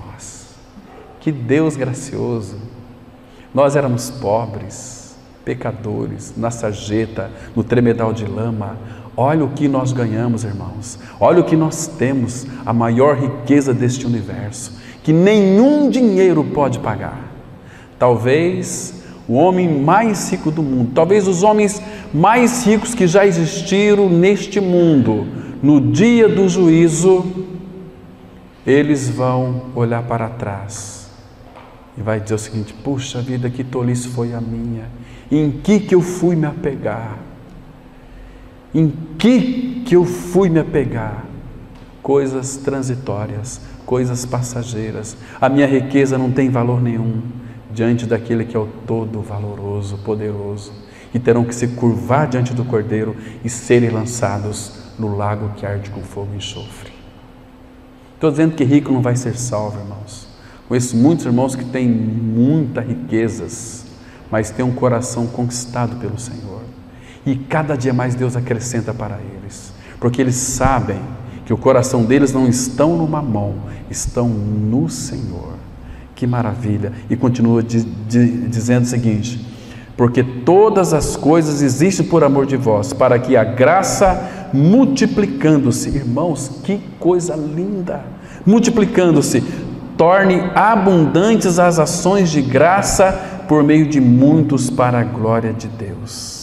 Que Deus gracioso! Nós éramos pobres, pecadores, na sarjeta, no tremedal de lama. Olha o que nós ganhamos, irmãos. Olha o que nós temos, a maior riqueza deste universo, que nenhum dinheiro pode pagar. Talvez o homem mais rico do mundo, talvez os homens mais ricos que já existiram neste mundo, no dia do juízo, eles vão olhar para trás e vai dizer o seguinte: puxa vida, que tolice foi a minha, em que eu fui me apegar? Em que eu fui me apegar? Coisas transitórias, coisas passageiras. A minha riqueza não tem valor nenhum diante daquele que é o todo valoroso, poderoso, e terão que se curvar diante do Cordeiro e serem lançados no lago que arde com fogo e enxofre. Estou dizendo que rico não vai ser salvo, irmãos. Conheço muitos irmãos que têm muitas riquezas, mas têm um coração conquistado pelo Senhor. E cada dia mais Deus acrescenta para eles, porque eles sabem que o coração deles não estão no mamão, estão no Senhor. Que maravilha! E continua dizendo o seguinte: porque todas as coisas existem por amor de vós, para que a graça multiplicando-se, irmãos, que coisa linda, multiplicando-se, torne abundantes as ações de graça por meio de muitos para a glória de Deus.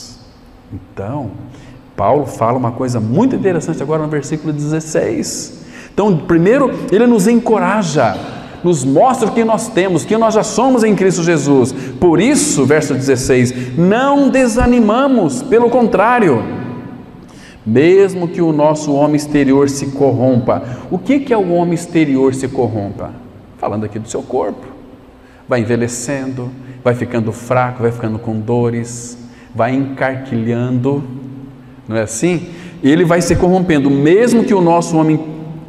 Então, Paulo fala uma coisa muito interessante agora no versículo 16. Então, primeiro, ele nos encoraja, nos mostra o que nós temos, que nós já somos em Cristo Jesus. Por isso, verso 16, não desanimamos, pelo contrário, mesmo que o nosso homem exterior se corrompa. O que é o homem exterior se corrompa? Falando aqui do seu corpo. Vai envelhecendo, vai ficando fraco, vai ficando com dores, vai encarquilhando, não é assim? Ele vai se corrompendo, mesmo que o nosso homem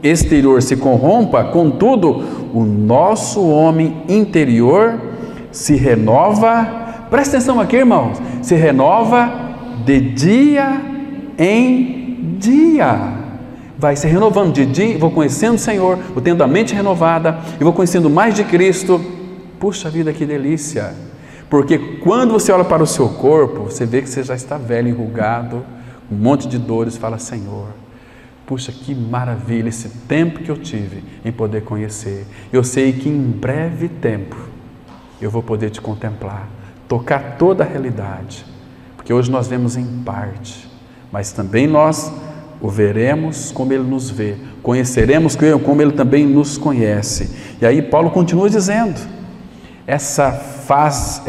exterior se corrompa, contudo, o nosso homem interior se renova, presta atenção aqui, irmãos, se renova de dia em dia, vai se renovando de dia, vou conhecendo o Senhor, vou tendo a mente renovada, e vou conhecendo mais de Cristo. Puxa vida, que delícia, porque quando você olha para o seu corpo, você vê que você já está velho, enrugado, um monte de dores, fala: Senhor, puxa, que maravilha esse tempo que eu tive em poder conhecer. Eu sei que em breve tempo eu vou poder te contemplar, tocar toda a realidade, porque hoje nós vemos em parte, mas também nós o veremos como Ele nos vê, conheceremos como Ele também nos conhece. E aí Paulo continua dizendo, essa fase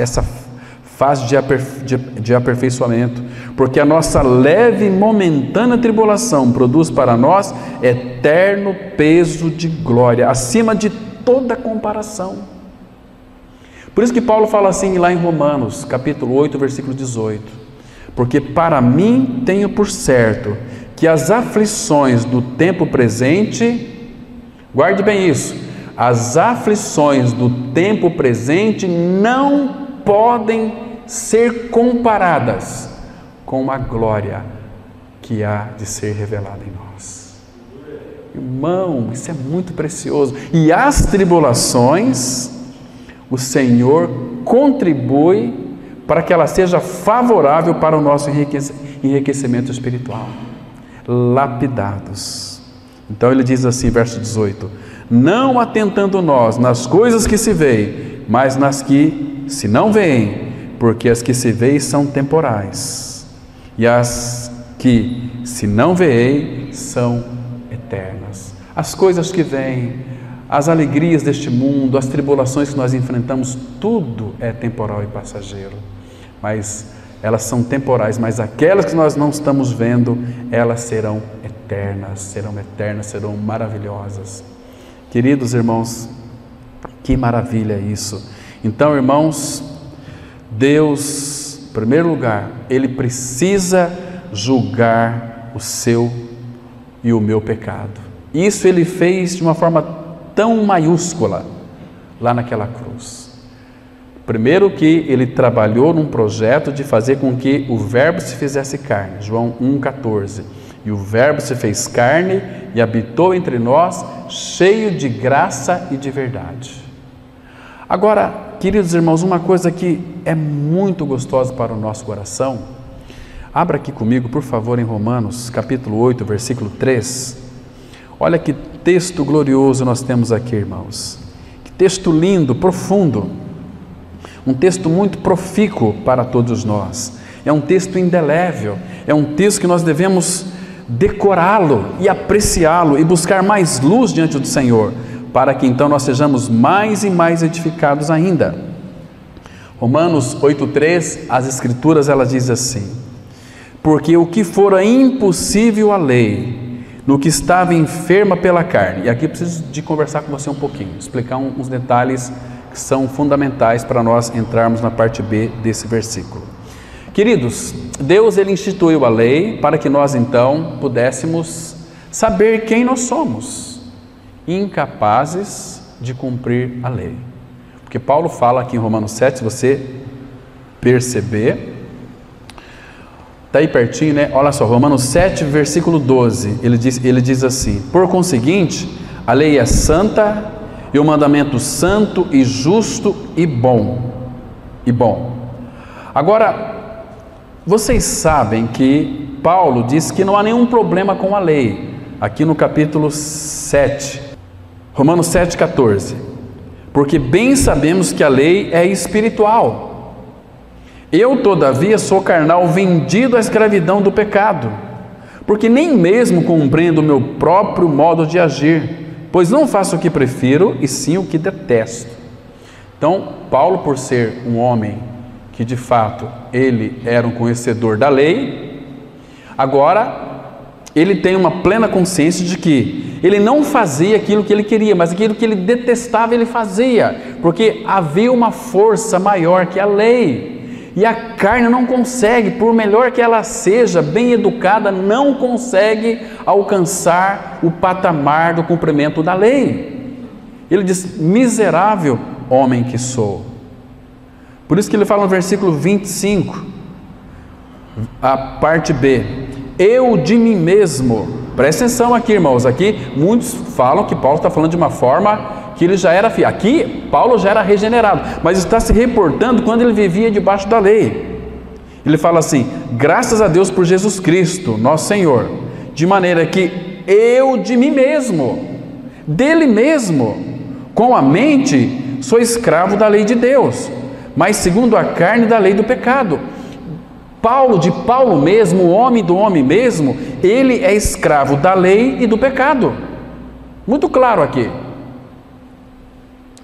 de aperfeiçoamento, porque a nossa leve e momentânea tribulação produz para nós eterno peso de glória, acima de toda comparação. Por isso que Paulo fala assim lá em Romanos, capítulo 8, versículo 18, porque para mim tenho por certo que as aflições do tempo presente, guarde bem isso, as aflições do tempo presente não podem ser comparadas com a glória que há de ser revelada em nós. Irmão, isso é muito precioso. E as tribulações, o Senhor contribui para que ela seja favorável para o nosso enriquecimento espiritual. Lapidados. Então ele diz assim, verso 18: não atentando nós nas coisas que se veem, mas nas que se não veem, porque as que se veem são temporais, e as que se não veem são eternas. As coisas que vêm, as alegrias deste mundo, as tribulações que nós enfrentamos, tudo é temporal e passageiro, mas elas são temporais, mas aquelas que nós não estamos vendo, elas serão eternas, serão maravilhosas. Queridos irmãos, que maravilha isso! Então, irmãos, Deus, em primeiro lugar, Ele precisa julgar o seu e o meu pecado. Isso Ele fez de uma forma tão maiúscula lá naquela cruz. Primeiro que Ele trabalhou num projeto de fazer com que o Verbo se fizesse carne, João 1,14. E o Verbo se fez carne e habitou entre nós, cheio de graça e de verdade. Agora, queridos irmãos, uma coisa que é muito gostosa para o nosso coração, abra aqui comigo, por favor, em Romanos, capítulo 8, versículo 3. Olha que texto glorioso nós temos aqui, irmãos. Que texto lindo, profundo. Um texto muito profícuo para todos nós. É um texto indelével. É um texto que nós devemos decorá-lo e apreciá-lo e buscar mais luz diante do Senhor, para que então nós sejamos mais e mais edificados ainda. Romanos 8,3, as Escrituras, elas dizem assim: porque o que fora impossível à lei, no que estava enferma pela carne, e aqui preciso de conversar com você um pouquinho, explicar uns detalhes que são fundamentais para nós entrarmos na parte B desse versículo. Queridos, Deus Ele instituiu a lei para que nós então pudéssemos saber quem nós somos, incapazes de cumprir a lei. Porque Paulo fala aqui em Romanos 7, se você perceber, Está aí pertinho, né? Olha só, Romanos 7, versículo 12. Ele diz assim: por conseguinte, a lei é santa e o mandamento santo e justo e bom. Agora, vocês sabem que Paulo diz que não há nenhum problema com a lei. Aqui no capítulo 7, Romanos 7, 14. Porque bem sabemos que a lei é espiritual. Eu, todavia, sou carnal, vendido à escravidão do pecado, porque nem mesmo compreendo o meu próprio modo de agir, pois não faço o que prefiro, e sim o que detesto. Então, Paulo, por ser um homem que de fato ele era um conhecedor da lei, agora ele tem uma plena consciência de que ele não fazia aquilo que ele queria, mas aquilo que ele detestava ele fazia, porque havia uma força maior que a lei. E a carne não consegue, por melhor que ela seja, bem educada, não consegue alcançar o patamar do cumprimento da lei. Ele diz: miserável homem que sou. Por isso que ele fala no versículo 25, a parte B: eu de mim mesmo. Presta atenção aqui, irmãos. Aqui muitos falam que Paulo está falando de uma forma que ele já era fiel. Aqui Paulo já era regenerado, mas está se reportando quando ele vivia debaixo da lei. Ele fala assim: graças a Deus por Jesus Cristo, nosso Senhor, de maneira que eu de mim mesmo, dele mesmo, com a mente, sou escravo da lei de Deus, mas segundo a carne, da lei do pecado. Paulo, de Paulo mesmo, o homem do homem mesmo, ele é escravo da lei e do pecado. Muito claro aqui.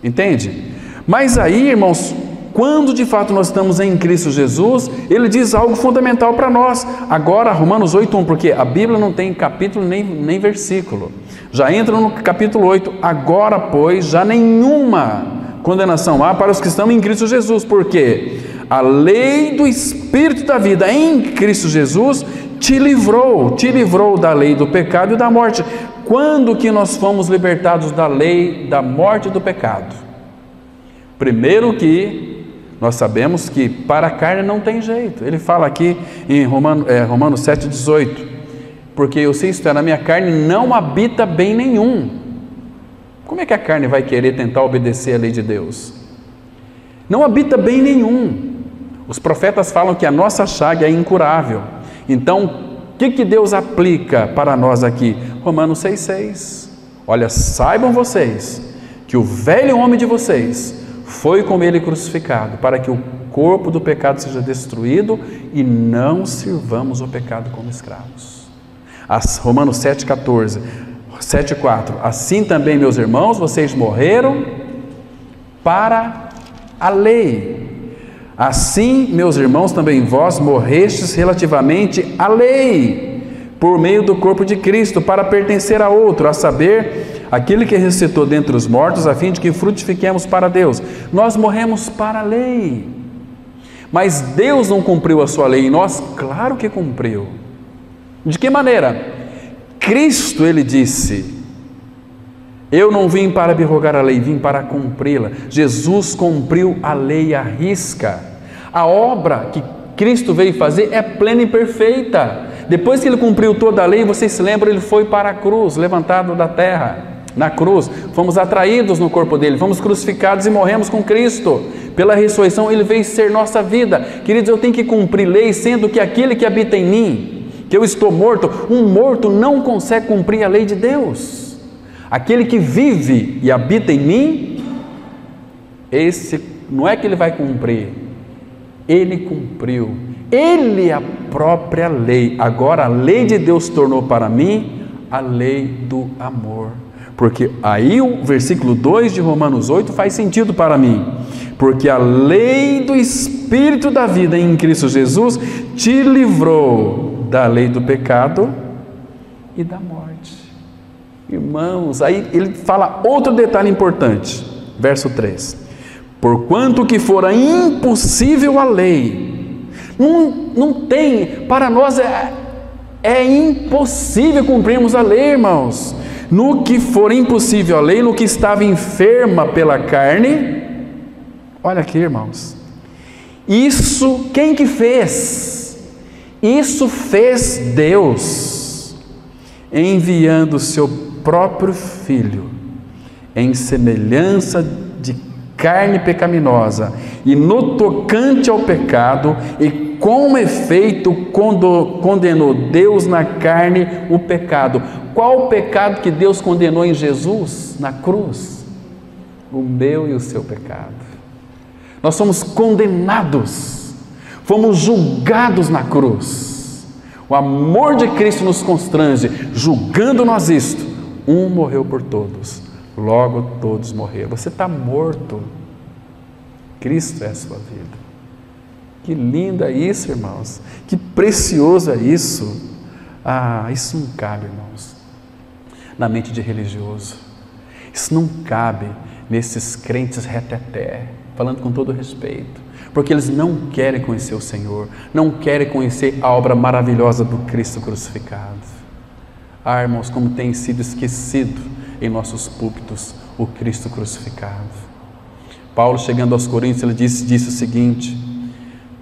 Entende? Mas aí, irmãos, quando de fato nós estamos em Cristo Jesus, ele diz algo fundamental para nós. Agora, Romanos 8:1, porque a Bíblia não tem capítulo nem versículo. Já entra no capítulo 8. Agora, pois, já nenhuma condenação há para os que estão em Cristo Jesus, porque a lei do Espírito da vida em Cristo Jesus te livrou da lei do pecado e da morte. Quando que nós fomos libertados da lei da morte e do pecado? Primeiro que nós sabemos que para a carne não tem jeito. Ele fala aqui em Romanos 7,18: porque eu sei isto é, na minha carne não habita bem nenhum. Como é que a carne vai querer tentar obedecer a lei de Deus? Não habita bem nenhum. Os profetas falam que a nossa chaga é incurável. Então, o que Deus aplica para nós aqui? Romanos 6,6. Olha, saibam vocês que o velho homem de vocês foi com ele crucificado, para que o corpo do pecado seja destruído e não sirvamos o pecado como escravos. Romanos 7,14, 7,4. Assim também, meus irmãos, vocês morreram para a lei. Assim, meus irmãos, também vós morrestes relativamente à lei, por meio do corpo de Cristo, para pertencer a outro, a saber, aquele que ressuscitou dentre os mortos, a fim de que frutifiquemos para Deus. Nós morremos para a lei, mas Deus não cumpriu a sua lei em nós? Claro que cumpriu. De que maneira? Cristo, ele disse: eu não vim para abrogar a lei, vim para cumpri-la. Jesus cumpriu a lei à risca. A obra que Cristo veio fazer é plena e perfeita. Depois que ele cumpriu toda a lei, vocês se lembram, ele foi para a cruz, levantado da terra. Na cruz, fomos atraídos no corpo dele, fomos crucificados e morremos com Cristo. Pela ressurreição, ele veio ser nossa vida. Queridos, eu tenho que cumprir lei, sendo que aquele que habita em mim, que eu estou morto, um morto não consegue cumprir a lei de Deus. Aquele que vive e habita em mim, esse não é que ele vai cumprir, ele cumpriu, ele é a própria lei. Agora a lei de Deus tornou para mim a lei do amor, porque aí o versículo 2 de Romanos 8 faz sentido para mim, porque a lei do Espírito da vida em Cristo Jesus te livrou da lei do pecado e da morte. Irmãos, aí ele fala outro detalhe importante, verso 3: porquanto que fora impossível a lei, não tem, para nós é impossível cumprirmos a lei, irmãos. No que for impossível a lei, no que estava enferma pela carne, olha aqui, irmãos, isso quem que fez? Isso fez Deus, enviando o seu próprio Filho, em semelhança de carne pecaminosa, e no tocante ao pecado, e com efeito condenou Deus na carne o pecado. Qual o pecado que Deus condenou em Jesus, na cruz? O meu e o seu pecado. Nós somos condenados, fomos julgados na cruz. O amor de Cristo nos constrange, julgando nós isto. Um morreu por todos, logo todos morreram. Você está morto. Cristo é a sua vida. Que lindo é isso, irmãos. Que precioso é isso. Isso não cabe, irmãos, na mente de religioso. Isso não cabe nesses crentes reteté, falando com todo respeito, porque eles não querem conhecer o Senhor, não querem conhecer a obra maravilhosa do Cristo crucificado. Irmãos, como tem sido esquecido em nossos púlpitos o Cristo crucificado. Paulo, chegando aos Coríntios, ele disse o seguinte,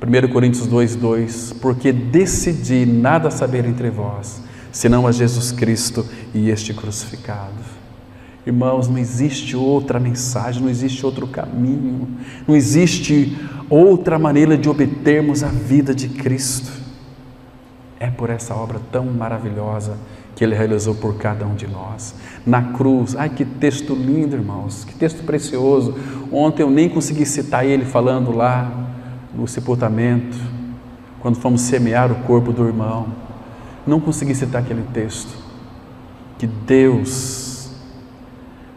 1 Coríntios 2:2, porque decidi nada saber entre vós, senão a Jesus Cristo e este crucificado. Irmãos, não existe outra mensagem, não existe outro caminho, não existe outra maneira de obtermos a vida de Cristo. É por essa obra tão maravilhosa que Ele realizou por cada um de nós. Na cruz, que texto lindo, irmãos, que texto precioso. Ontem eu nem consegui citar ele falando lá no sepultamento, quando fomos semear o corpo do irmão. Não consegui citar aquele texto. Que Deus,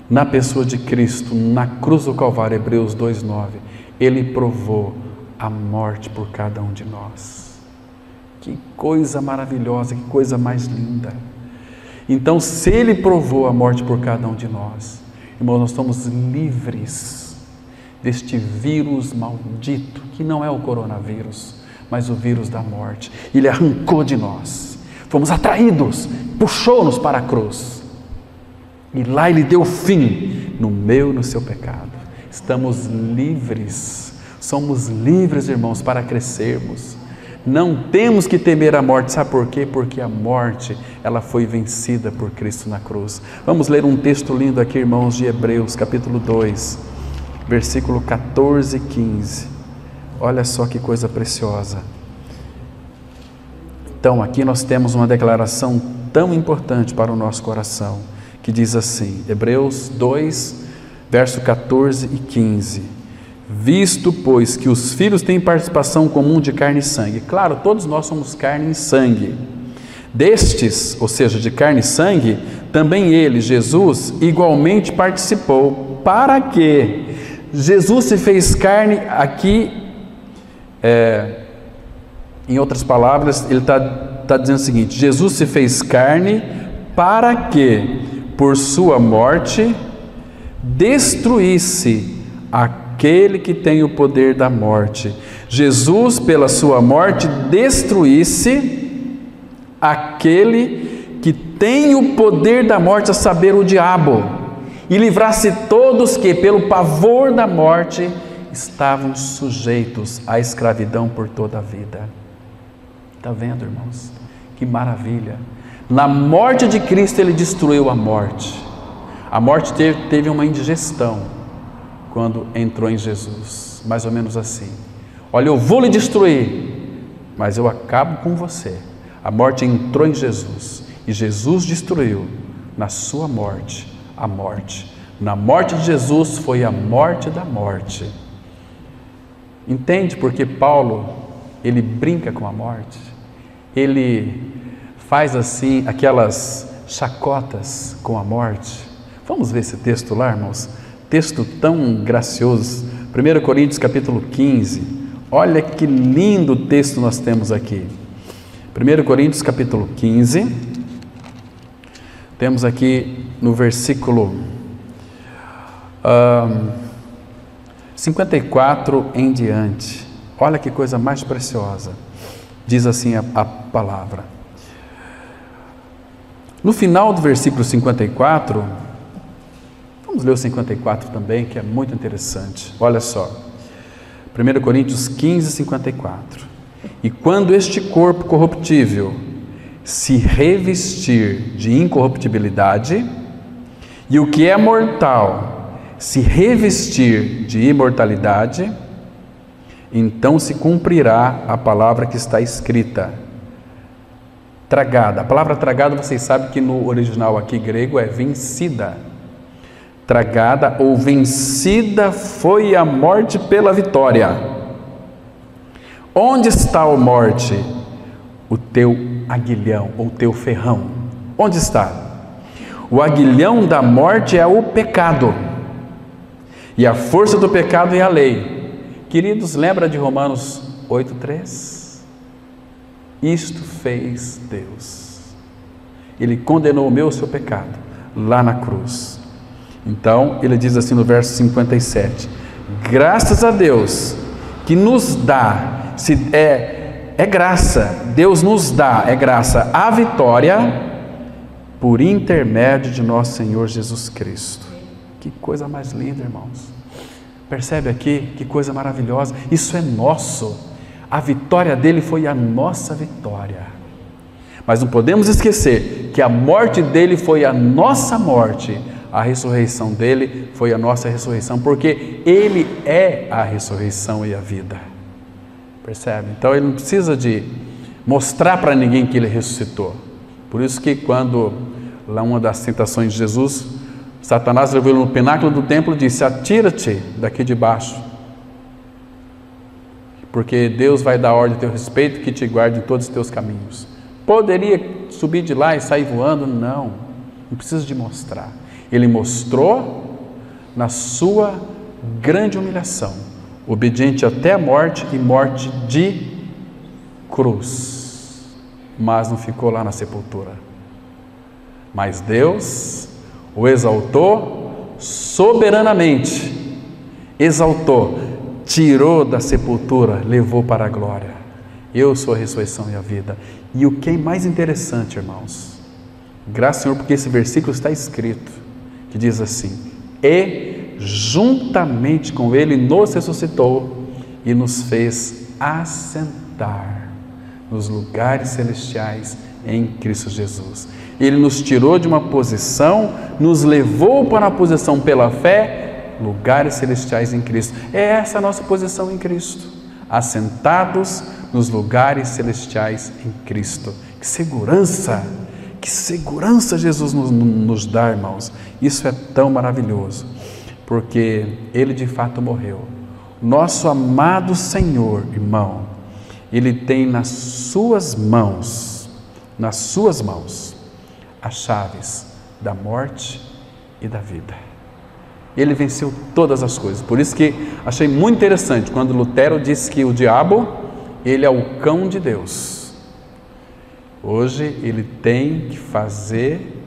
na pessoa de Cristo, na cruz do Calvário, Hebreus 2:9, Ele provou a morte por cada um de nós. Que coisa maravilhosa, que coisa mais linda. Então, se Ele provou a morte por cada um de nós, irmãos, nós estamos livres deste vírus maldito, que não é o coronavírus, mas o vírus da morte. Ele arrancou de nós, fomos atraídos, puxou-nos para a cruz, e lá Ele deu fim no meu e no seu pecado. Estamos livres, somos livres, irmãos, para crescermos. Não temos que temer a morte, sabe por quê? Porque a morte, ela foi vencida por Cristo na cruz. Vamos ler um texto lindo aqui, irmãos, de Hebreus, capítulo 2, versículo 14 e 15. Olha só que coisa preciosa. Então, aqui nós temos uma declaração tão importante para o nosso coração, que diz assim, Hebreus 2, verso 14 e 15. Visto, pois, que os filhos têm participação comum de carne e sangue. Claro, todos nós somos carne e sangue. Destes, ou seja, de carne e sangue, também ele, Jesus, igualmente participou. Para quê? Jesus se fez carne aqui, em outras palavras, ele está dizendo o seguinte, Jesus se fez carne para que, por sua morte, destruísse aquele que tem o poder da morte. Jesus, pela sua morte, destruísse aquele que tem o poder da morte, a saber, o diabo, e livrasse todos que, pelo pavor da morte, estavam sujeitos à escravidão por toda a vida. Está vendo, irmãos? Que maravilha! Na morte de Cristo, Ele destruiu a morte. A morte teve uma indigestão quando entrou em Jesus, mais ou menos assim. Olha, eu vou lhe destruir, mas eu acabo com você. A morte entrou em Jesus, e Jesus destruiu na sua morte a morte. Na morte de Jesus foi a morte da morte. Entende porque Paulo, ele brinca com a morte? Ele faz assim, aquelas chacotas com a morte. Vamos ver esse texto lá, irmãos? Texto tão gracioso, 1 Coríntios capítulo 15, olha que lindo texto nós temos aqui. 1 Coríntios capítulo 15, temos aqui no versículo 54 em diante, olha que coisa mais preciosa, diz assim a palavra. No final do versículo 54, vamos ler o 54 também, que é muito interessante. Olha só, 1 Coríntios 15, 54. E quando este corpo corruptível se revestir de incorruptibilidade, e o que é mortal se revestir de imortalidade, então se cumprirá a palavra que está escrita. Tragada. A palavra tragada, vocês sabem que no original aqui grego é vencida. Tragada ou vencida foi a morte pela vitória. Onde está, ó morte, o teu aguilhão ou teu ferrão? Onde está? O aguilhão da morte é o pecado. E a força do pecado é a lei. Queridos, lembra de Romanos 8:3? Isto fez Deus. Ele condenou o meu e o seu pecado lá na cruz. Então, ele diz assim no verso 57, graças a Deus que nos dá, é graça, Deus nos dá, é graça, a vitória por intermédio de nosso Senhor Jesus Cristo. Que coisa mais linda, irmãos. Percebe aqui que coisa maravilhosa? Isso é nosso. A vitória dele foi a nossa vitória. Mas não podemos esquecer que a morte dele foi a nossa morte. A ressurreição dele foi a nossa ressurreição, porque ele é a ressurreição e a vida. Percebe? Então ele não precisa de mostrar para ninguém que ele ressuscitou. Por isso que quando, lá uma das tentações de Jesus, Satanás levou ele no pináculo do templo e disse, atira-te daqui de baixo, porque Deus vai dar ordem a teu respeito que te guarde em todos os teus caminhos. Poderia subir de lá e sair voando? Não precisa de mostrar. Ele mostrou na sua grande humilhação, obediente até a morte e morte de cruz, mas não ficou lá na sepultura. Mas Deus o exaltou soberanamente, exaltou, tirou da sepultura, levou para a glória. Eu sou a ressurreição e a vida. E o que é mais interessante, irmãos, graças ao Senhor, porque esse versículo está escrito, que diz assim, e juntamente com Ele nos ressuscitou e nos fez assentar nos lugares celestiais em Cristo Jesus. Ele nos tirou de uma posição, nos levou para uma posição pela fé, lugares celestiais em Cristo. É essa a nossa posição em Cristo, assentados nos lugares celestiais em Cristo. Que segurança Jesus nos dá, irmãos. Isso é tão maravilhoso, porque Ele de fato morreu. Nosso amado Senhor, irmão, Ele tem nas suas mãos, as chaves da morte e da vida. Ele venceu todas as coisas. Por isso que achei muito interessante quando Lutero disse que o diabo, ele é o cão de Deus. Hoje ele tem que fazer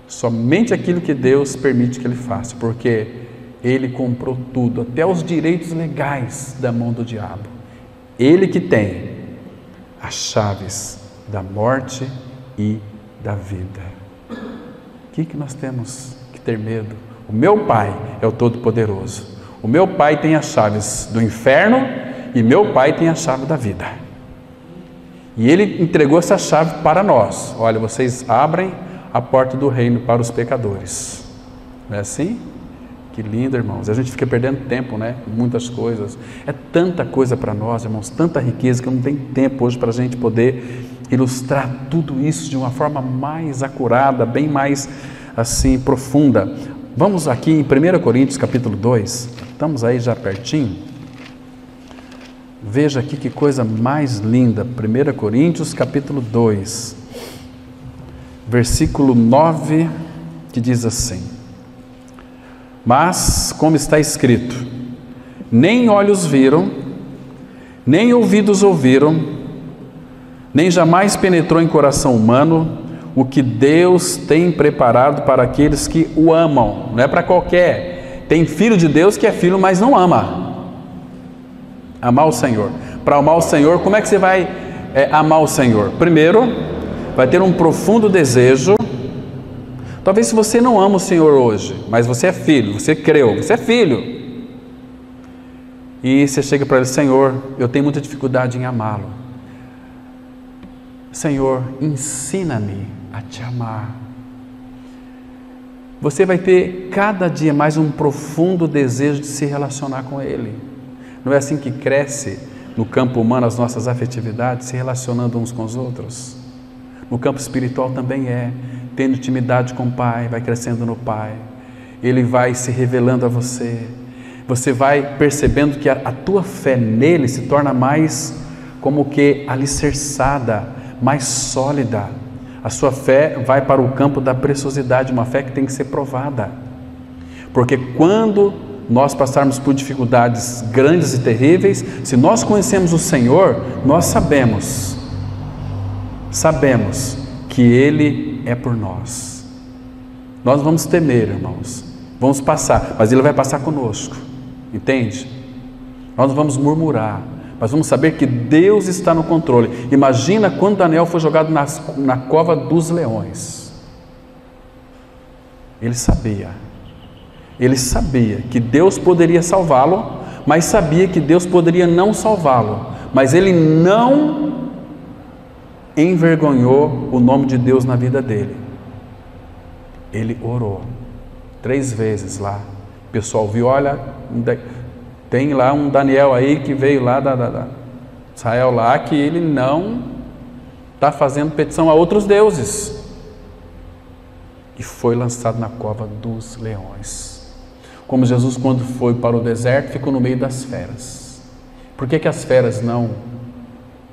somente aquilo que Deus permite que ele faça, porque ele comprou tudo, até os direitos legais da mão do diabo. Ele que tem as chaves da morte e da vida. O que nós temos que ter medo? O meu Pai é o Todo-Poderoso. O meu Pai tem as chaves do inferno e meu Pai tem a chave da vida. E Ele entregou essa chave para nós. Olha, vocês abrem a porta do reino para os pecadores. Não é assim? Que lindo, irmãos. A gente fica perdendo tempo, né? Muitas coisas. É tanta coisa para nós, irmãos, tanta riqueza que não tem tempo hoje para a gente poder ilustrar tudo isso de uma forma mais acurada, bem mais assim profunda. Vamos aqui em 1 Coríntios capítulo 2, estamos aí já pertinho. Veja aqui que coisa mais linda. 1 Coríntios capítulo 2, versículo 9, que diz assim: mas, como está escrito, nem olhos viram, nem ouvidos ouviram, nem jamais penetrou em coração humano o que Deus tem preparado para aqueles que o amam. Não é para qualquer. Tem filho de Deus que é filho, mas não ama. Amar o Senhor. Para amar o Senhor, como é que você vai amar o Senhor? Primeiro, vai ter um profundo desejo. Talvez se você não ama o Senhor hoje, mas você é filho, você creu, você é filho. E você chega para ele: Senhor, eu tenho muita dificuldade em amá-lo. Senhor, ensina-me a te amar. Você vai ter cada dia mais um profundo desejo de se relacionar com Ele. Não é assim que cresce no campo humano as nossas afetividades, se relacionando uns com os outros? No campo espiritual também é, tendo intimidade com o Pai, vai crescendo no Pai. Ele vai se revelando a você. Você vai percebendo que a tua fé nele se torna mais como que alicerçada, mais sólida. A sua fé vai para o campo da preciosidade, uma fé que tem que ser provada. Porque quando nós passarmos por dificuldades grandes e terríveis, se nós conhecemos o Senhor, nós sabemos que Ele é por nós. Nós vamos temer, irmãos, vamos passar, mas Ele vai passar conosco, entende? Nós não vamos murmurar, mas vamos saber que Deus está no controle. Imagina quando Daniel foi jogado na cova dos leões. Ele sabia que Deus poderia salvá-lo, mas sabia que Deus poderia não salvá-lo, mas ele não envergonhou o nome de Deus na vida dele. Ele orou 3 vezes lá. O pessoal viu: olha, tem lá um Daniel aí que veio lá da Israel lá, que ele não está fazendo petição a outros deuses. E foi lançado na cova dos leões. Como Jesus, quando foi para o deserto, ficou no meio das feras. Por que as feras não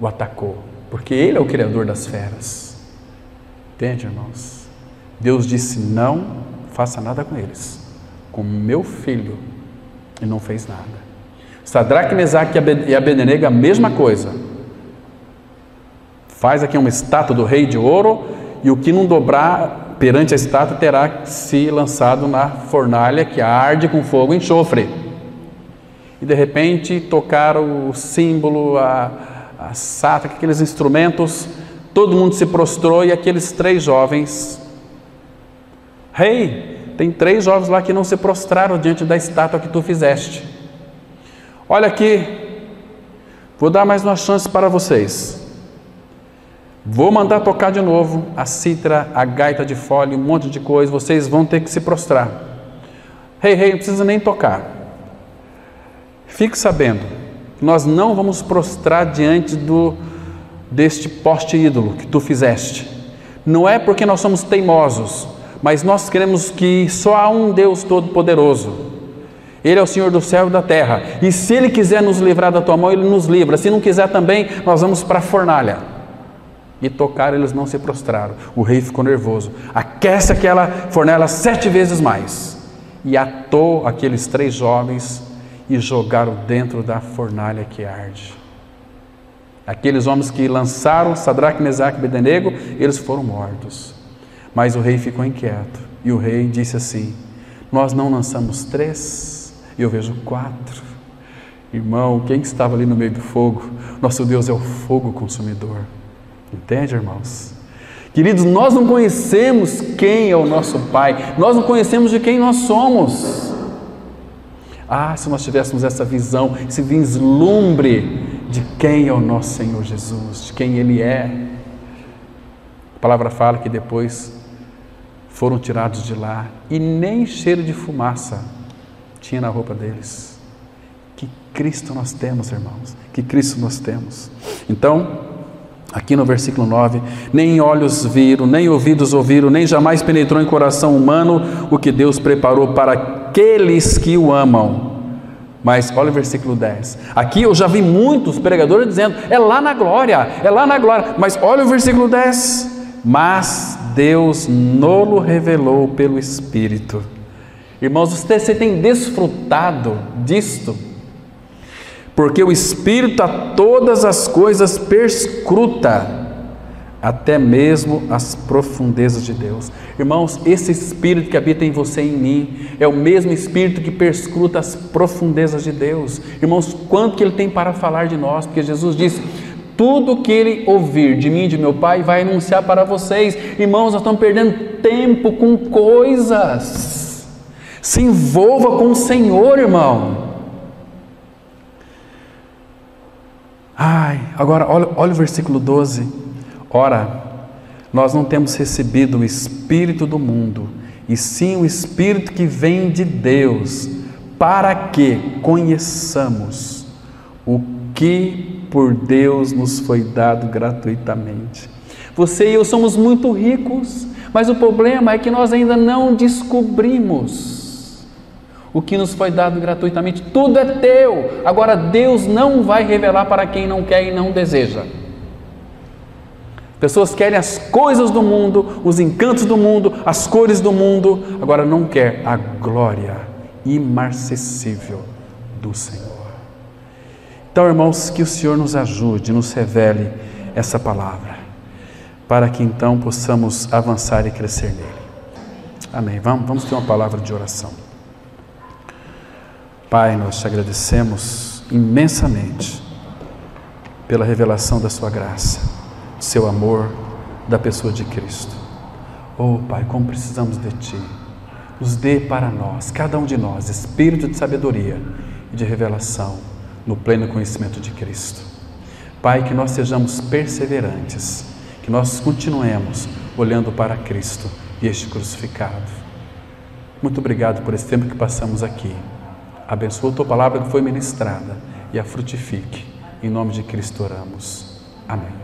o atacou? Porque Ele é o Criador das feras. Entende, irmãos? Deus disse: não faça nada com eles, com meu filho, e não fez nada. Sadraque, Mesaque e Abednego, a mesma coisa. Faz aqui uma estátua do rei de ouro, e o que não dobrar perante a estátua terá que se lançado na fornalha que arde com fogo e enxofre. E de repente tocaram o símbolo, a sata, aqueles instrumentos, todo mundo se prostrou, e aqueles 3 jovens: rei, tem 3 jovens lá que não se prostraram diante da estátua que tu fizeste. Olha aqui, vou dar mais uma chance para vocês. Vou mandar tocar de novo a cítara, a gaita de fole, um monte de coisa. Vocês vão ter que se prostrar. Rei, não precisa nem tocar. Fique sabendo que nós não vamos prostrar diante deste poste ídolo que tu fizeste. Não é porque nós somos teimosos, mas nós queremos que só há um Deus Todo-Poderoso. Ele é o Senhor do céu e da terra. E se Ele quiser nos livrar da tua mão, Ele nos livra. Se não quiser também, nós vamos para a fornalha. E tocaram, eles não se prostraram. O rei ficou nervoso. Aquece aquela fornalha 7 vezes mais. E atou aqueles 3 jovens e jogaram dentro da fornalha que arde. Aqueles homens que lançaram Sadraque, Mesaque e Abednego, eles foram mortos. Mas o rei ficou inquieto. E o rei disse assim: nós não lançamos 3? E eu vejo 4. Irmão, quem estava ali no meio do fogo? Nosso Deus é o fogo consumidor. Entende, irmãos? Queridos, nós não conhecemos quem é o nosso Pai. Nós não conhecemos de quem nós somos. Se nós tivéssemos essa visão, esse vislumbre de quem é o nosso Senhor Jesus, de quem Ele é. A palavra fala que depois foram tirados de lá e nem cheiro de fumaça tinha na roupa deles. Que Cristo nós temos, irmãos, que Cristo nós temos. Então, aqui no versículo 9, nem olhos viram, nem ouvidos ouviram, nem jamais penetrou em coração humano o que Deus preparou para aqueles que o amam. Mas olha o versículo 10, aqui eu já vi muitos pregadores dizendo: é lá na glória, é lá na glória. Mas olha o versículo 10, mas Deus nolo revelou pelo Espírito. Irmãos, você tem desfrutado disto? Porque o Espírito a todas as coisas perscruta, até mesmo as profundezas de Deus. Irmãos, esse Espírito que habita em você e em mim, é o mesmo Espírito que perscruta as profundezas de Deus. Irmãos, quanto que Ele tem para falar de nós? Porque Jesus disse: tudo que Ele ouvir de mim e de meu Pai, vai anunciar para vocês. Irmãos, nós estamos perdendo tempo com coisas. Se envolva com o Senhor, irmão. Agora olha o versículo 12. Ora, nós não temos recebido o Espírito do mundo, e sim o Espírito que vem de Deus, para que conheçamos o que por Deus nos foi dado gratuitamente. Você e eu somos muito ricos, mas o problema é que nós ainda não descobrimos o que nos foi dado gratuitamente. Tudo é teu. Agora Deus não vai revelar para quem não quer e não deseja. Pessoas querem as coisas do mundo, os encantos do mundo, as cores do mundo, agora não quer a glória imarcessível do Senhor. Então, irmãos, que o Senhor nos ajude, nos revele essa palavra, para que então possamos avançar e crescer nele. Amém. Vamos ter uma palavra de oração. Pai, nós te agradecemos imensamente pela revelação da sua graça, do seu amor, da pessoa de Cristo. Oh Pai, como precisamos de Ti. Nos dê para nós, cada um de nós, espírito de sabedoria e de revelação no pleno conhecimento de Cristo. Pai, que nós sejamos perseverantes, que nós continuemos olhando para Cristo e este crucificado. Muito obrigado por esse tempo que passamos aqui. Abençoa a Tua palavra que foi ministrada e a frutifique. Em nome de Cristo oramos. Amém.